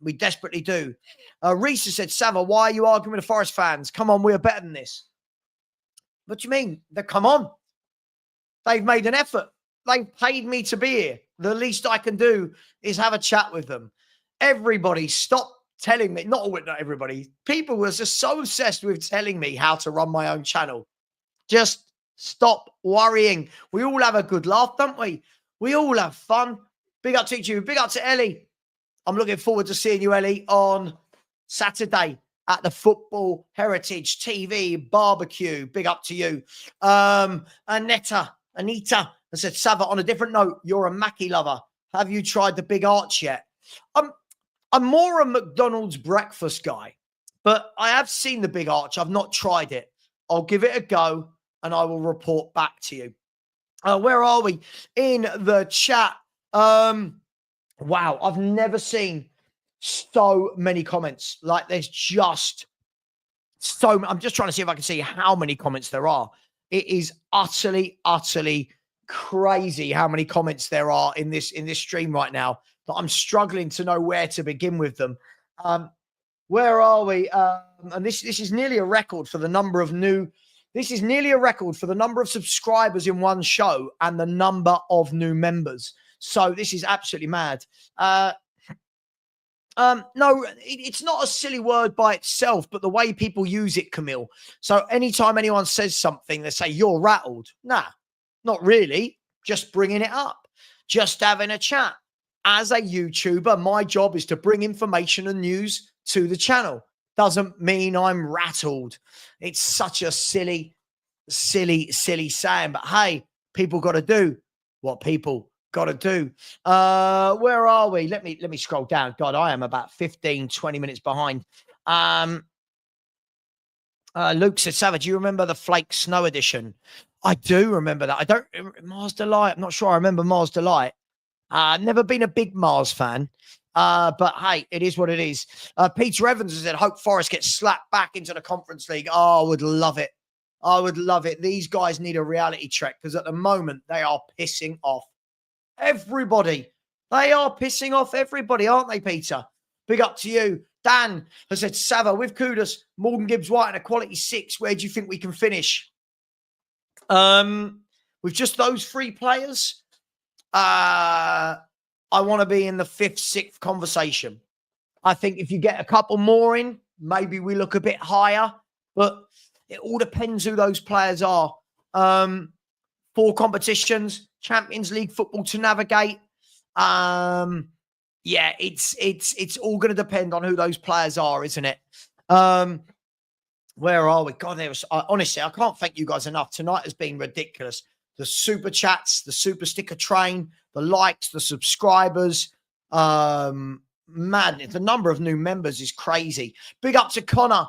We desperately do. Reese has said, Sava, why are you arguing with the Forest fans? Come on, we're better than this. What do you mean? Come on. They've made an effort. They've paid me to be here. The least I can do is have a chat with them. Everybody stop telling me, not everybody, people were just so obsessed with telling me how to run my own channel. Just stop worrying. We all have a good laugh, don't we? We all have fun. Big up to you. Big up to Ellie. I'm looking forward to seeing you, Ellie, on Saturday at the Football Heritage TV barbecue. Big up to you. Anita I said, Sava, on a different note, you're a Mackie lover. Have you tried the Big Arch yet? I'm more a McDonald's breakfast guy, but I have seen the Big Arch. I've not tried it. I'll give it a go and I will report back to you. Where are we? In the chat. Wow, I've never seen so many comments. Like, there's just so... I'm just trying to see if I can see how many comments there are. It is utterly, utterly crazy how many comments there are in this stream right now that I'm struggling to know where to begin with them. Where are we? And this is nearly a record for the number of new... This is nearly a record for the number of subscribers in one show and the number of new members. So this is absolutely mad. No, it's not a silly word by itself, but the way people use it, Camille. So anytime anyone says something, they say, you're rattled. Nah, not really. Just bringing it up. Just having a chat. As a YouTuber, my job is to bring information and news to the channel. Doesn't mean I'm rattled. It's such a silly saying. But hey, people got to do what people got to do. Where are we? Let me scroll down. God, I am about 15, 20 minutes behind. Luke said, Savage, do you remember the Flake Snow edition? I do remember that. I don't... Mars Delight. I'm not sure I remember Mars Delight. Never been a big Mars fan. But hey, it is what it is. Peter Evans has said, hope Forest gets slapped back into the Conference League. Oh, I would love it. I would love it. These guys need a reality check because at the moment they are pissing off everybody. They are pissing off everybody, aren't they, Peter? Big up to you. Dan has said, Sava, with Kudus, Morgan Gibbs-White and a quality 6, where do you think we can finish? With just those 3 players, I want to be in the 5th, 6th conversation. I think if you get a couple more in, maybe we look a bit higher, but it all depends who those players are. 4 competitions, Champions League football to navigate. Yeah, it's all going to depend on who those players are, isn't it? Where are we? God, honestly, I can't thank you guys enough. Tonight has been ridiculous. the super chats, the super sticker train, the likes, the subscribers. Madness. The number of new members is crazy. Big up to Connor,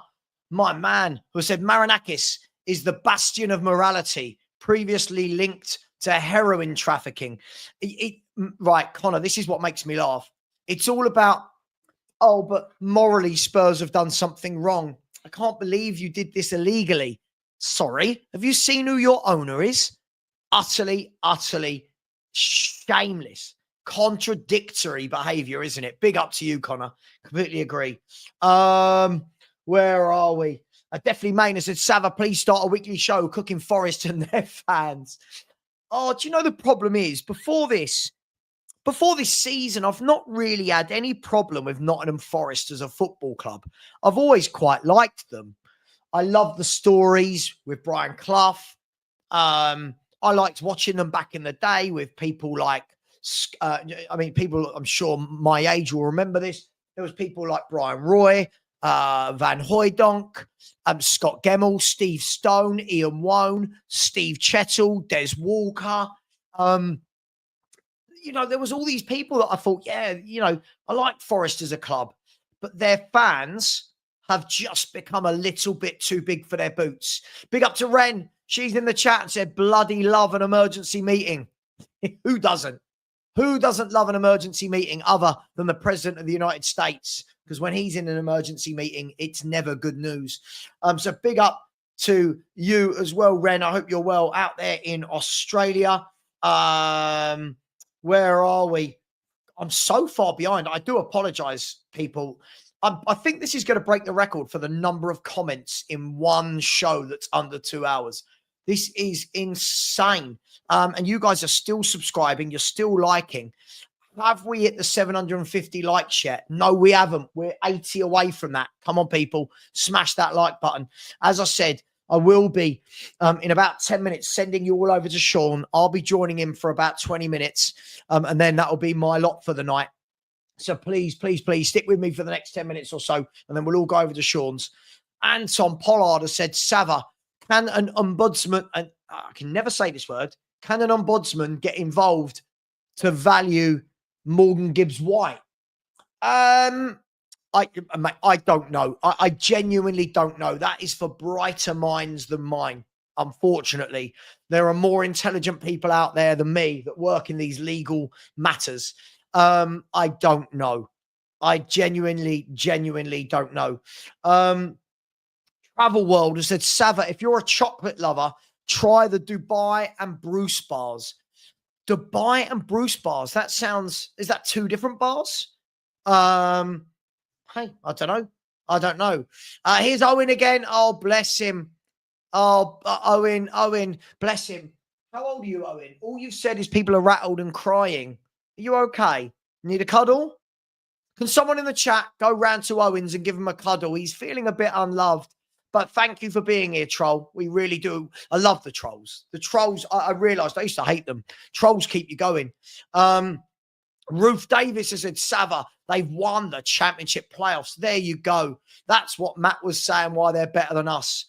my man, who said Marinakis is the bastion of morality, previously linked to heroin trafficking. Right, Connor, this is what makes me laugh. It's all about, oh, but morally Spurs have done something wrong. I can't believe you did this illegally. Sorry, have you seen who your owner is? Utterly, utterly shameless, contradictory behavior, isn't it? Big up to you, Connor. Completely agree. Where are we? Definitely Maynard said, Sava, please start a weekly show cooking Forest and their fans. Oh, do you know the problem is before this season, I've not really had any problem with Nottingham Forest as a football club. I've always quite liked them. I love the stories with Brian Clough. I liked watching them back in the day with people like, people I'm sure my age will remember this. There was people like Brian Roy, Van Hooijdonk, Scott Gemmell, Steve Stone, Ian Wone, Steve Chettle, Des Walker. There was all these people that I thought, I like Forest as a club, but their fans have just become a little bit too big for their boots. Big up to Ren. She's in the chat and said, bloody love an emergency meeting. Who doesn't? Who doesn't love an emergency meeting other than the President of the United States? Because when he's in an emergency meeting, it's never good news. So big up to you as well, Ren. I hope you're well out there in Australia. Where are we? I'm so far behind. I do apologize, people. I think this is going to break the record for the number of comments in one show that's under 2 hours. This is insane. And you guys are still subscribing. You're still liking. Have we hit the 750 likes yet? No, we haven't. We're 80 away from that. Come on, people. Smash that like button. As I said, I will be, in about 10 minutes, sending you all over to Sean. I'll be joining him for about 20 minutes. And then that'll be my lot for the night. So please, please, please stick with me for the next 10 minutes or so. And then we'll all go over to Sean's. Anton Pollard has said, Sava, can an ombudsman, and I can never say this word, can an ombudsman get involved to value Morgan Gibbs-White? I don't know. I genuinely don't know. That is for brighter minds than mine. Unfortunately, there are more intelligent people out there than me that work in these legal matters. I don't know. I genuinely don't know. Travel World has said, Sava, if you're a chocolate lover, try the Dubai and Bruce bars. Dubai and Bruce bars. That sounds, is that two different bars? Hey, I don't know. Here's Owen again. Oh, bless him. Oh, Owen, bless him. How old are you, Owen? All you've said is people are rattled and crying. Are you okay? Need a cuddle? Can someone in the chat go round to Owens and give him a cuddle? He's feeling a bit unloved. But thank you for being here, troll. We really do. I love the trolls. The trolls, I realised I used to hate them. Trolls keep you going. Ruth Davis has said, Sava, they've won the championship playoffs. There you go. That's what Matt was saying, why they're better than us.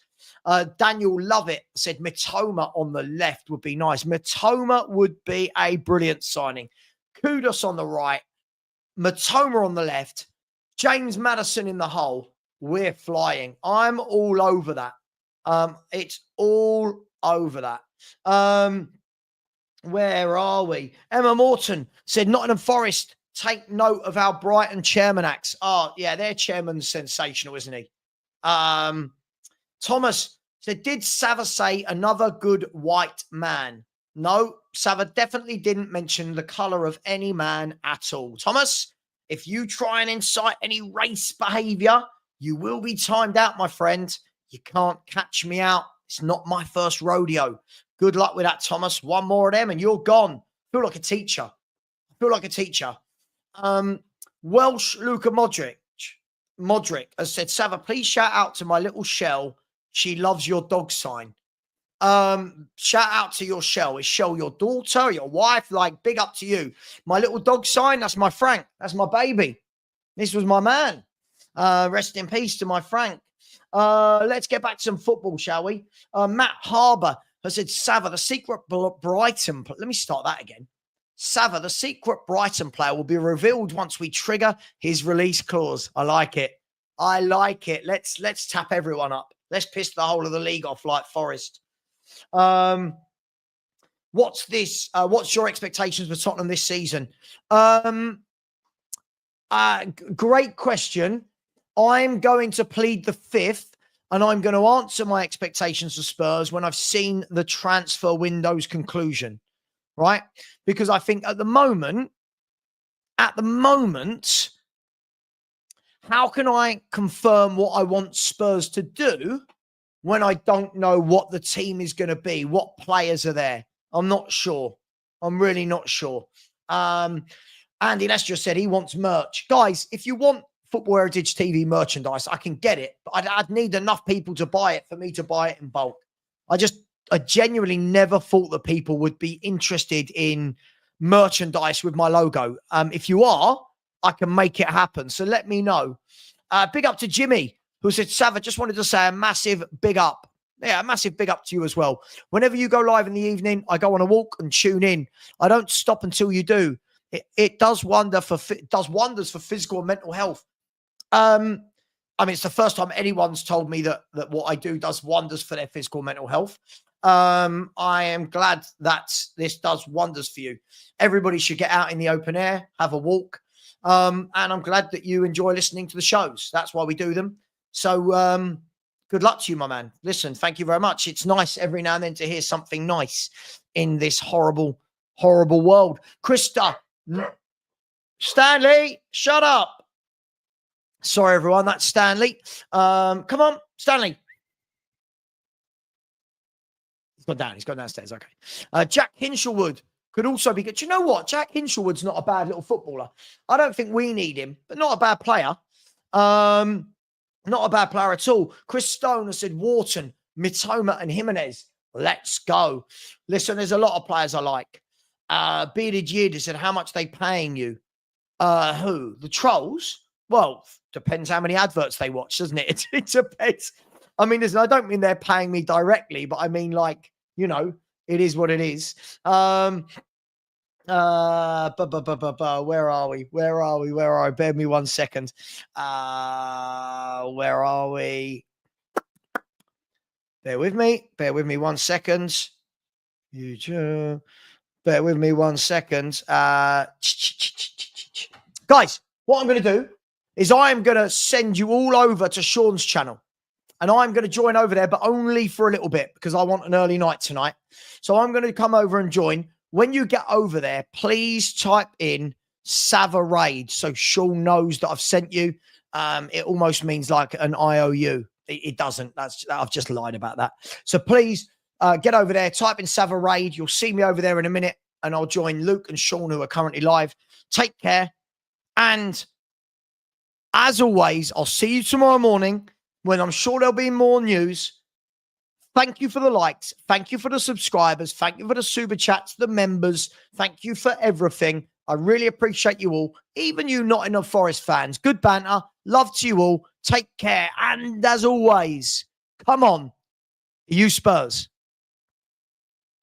Daniel Lovett said Mitoma on the left would be nice. Mitoma would be a brilliant signing. Kudos on the right. Mitoma on the left. James Maddison in the hole. We're flying. I'm all over that. It's all over that. Where are we? Emma Morton said Nottingham Forest, take note of how Brighton chairman acts. Oh, yeah, their chairman's sensational, isn't he? Thomas said, did Sava say another good white man? No, Sava definitely didn't mention the colour of any man at all. Thomas, if you try and incite any race behaviour, you will be timed out, my friend. You can't catch me out. It's not my first rodeo. Good luck with that, Thomas. One more of them and you're gone. I feel like a teacher. Welsh Luka Modric has said, Sava, please shout out to my little Shell. She loves your dog sign. Shout out to your Shell. Is Shell your daughter, your wife? Like, big up to you. My little dog sign, that's my Frank. That's my baby. This was my man. Rest in peace to my Frank. Let's get back to some football, shall we? Matt Harbour has said, Sava, the secret Brighton. Let me start that again. Sava, the secret Brighton player will be revealed once we trigger his release clause. I like it. I like it. Let's tap everyone up. Let's piss the whole of the league off like Forest. What's this? What's your expectations for Tottenham this season? Great question. I'm going to plead the fifth, and I'm going to answer my expectations for Spurs when I've seen the transfer window's conclusion, right? Because I think at the moment, how can I confirm what I want Spurs to do when I don't know what the team is going to be, what players are there? I'm not sure. I'm really not sure. Andy Lester said he wants merch. Guys, if you want Football Heritage TV merchandise, I can get it, but I'd need enough people to buy it for me to buy it in bulk. I genuinely never thought that people would be interested in merchandise with my logo. If you are, I can make it happen. So let me know. Big up to Jimmy, who said, Sava, just wanted to say a massive big up. Yeah, a massive big up to you as well. Whenever you go live in the evening, I go on a walk and tune in. I don't stop until you do. It does wonders for physical and mental health. I mean, it's the first time anyone's told me that what I do does wonders for their physical and mental health. I am glad that this does wonders for you. Everybody should get out in the open air, have a walk. And I'm glad that you enjoy listening to the shows. That's why we do them. So good luck to you, my man. Listen, thank you very much. It's nice every now and then to hear something nice in this horrible, horrible world. Krista, Stanley, shut up. Sorry, everyone. That's Stanley. Come on, Stanley. He's gone down. He's gone downstairs. Okay. Jack Hinshelwood could also be good. Do you know what? Jack Hinshelwood's not a bad little footballer. I don't think we need him, but not a bad player. Not a bad player at all. Chris Stone has said Wharton, Mitoma, and Jimenez. Let's go. Listen, there's a lot of players I like. Bearded Yid has said, how much they paying you? Who? The Trolls? Well, depends how many adverts they watch, doesn't it? It depends. I mean, listen, I don't mean they're paying me directly, but I mean, like, you know, it is what it is. Where are we? Bear me 1 second. Where are we? Bear with me 1 second. Bear with me 1 second. Guys, what I'm going to do is I am going to send you all over to Sean's channel. And I'm going to join over there, but only for a little bit because I want an early night tonight. So I'm going to come over and join. When you get over there, please type in Sava Raid so Sean knows that I've sent you. It almost means like an IOU. It doesn't. I've just lied about that. So please get over there, type in Sava Raid. You'll see me over there in a minute, and I'll join Luke and Sean, who are currently live. Take care. And as always, I'll see you tomorrow morning when I'm sure there'll be more news. Thank you for the likes. Thank you for the subscribers. Thank you for the super chats, the members. Thank you for everything. I really appreciate you all, even you Nottingham Forest fans. Good banter. Love to you all. Take care. And as always, come on, you Spurs.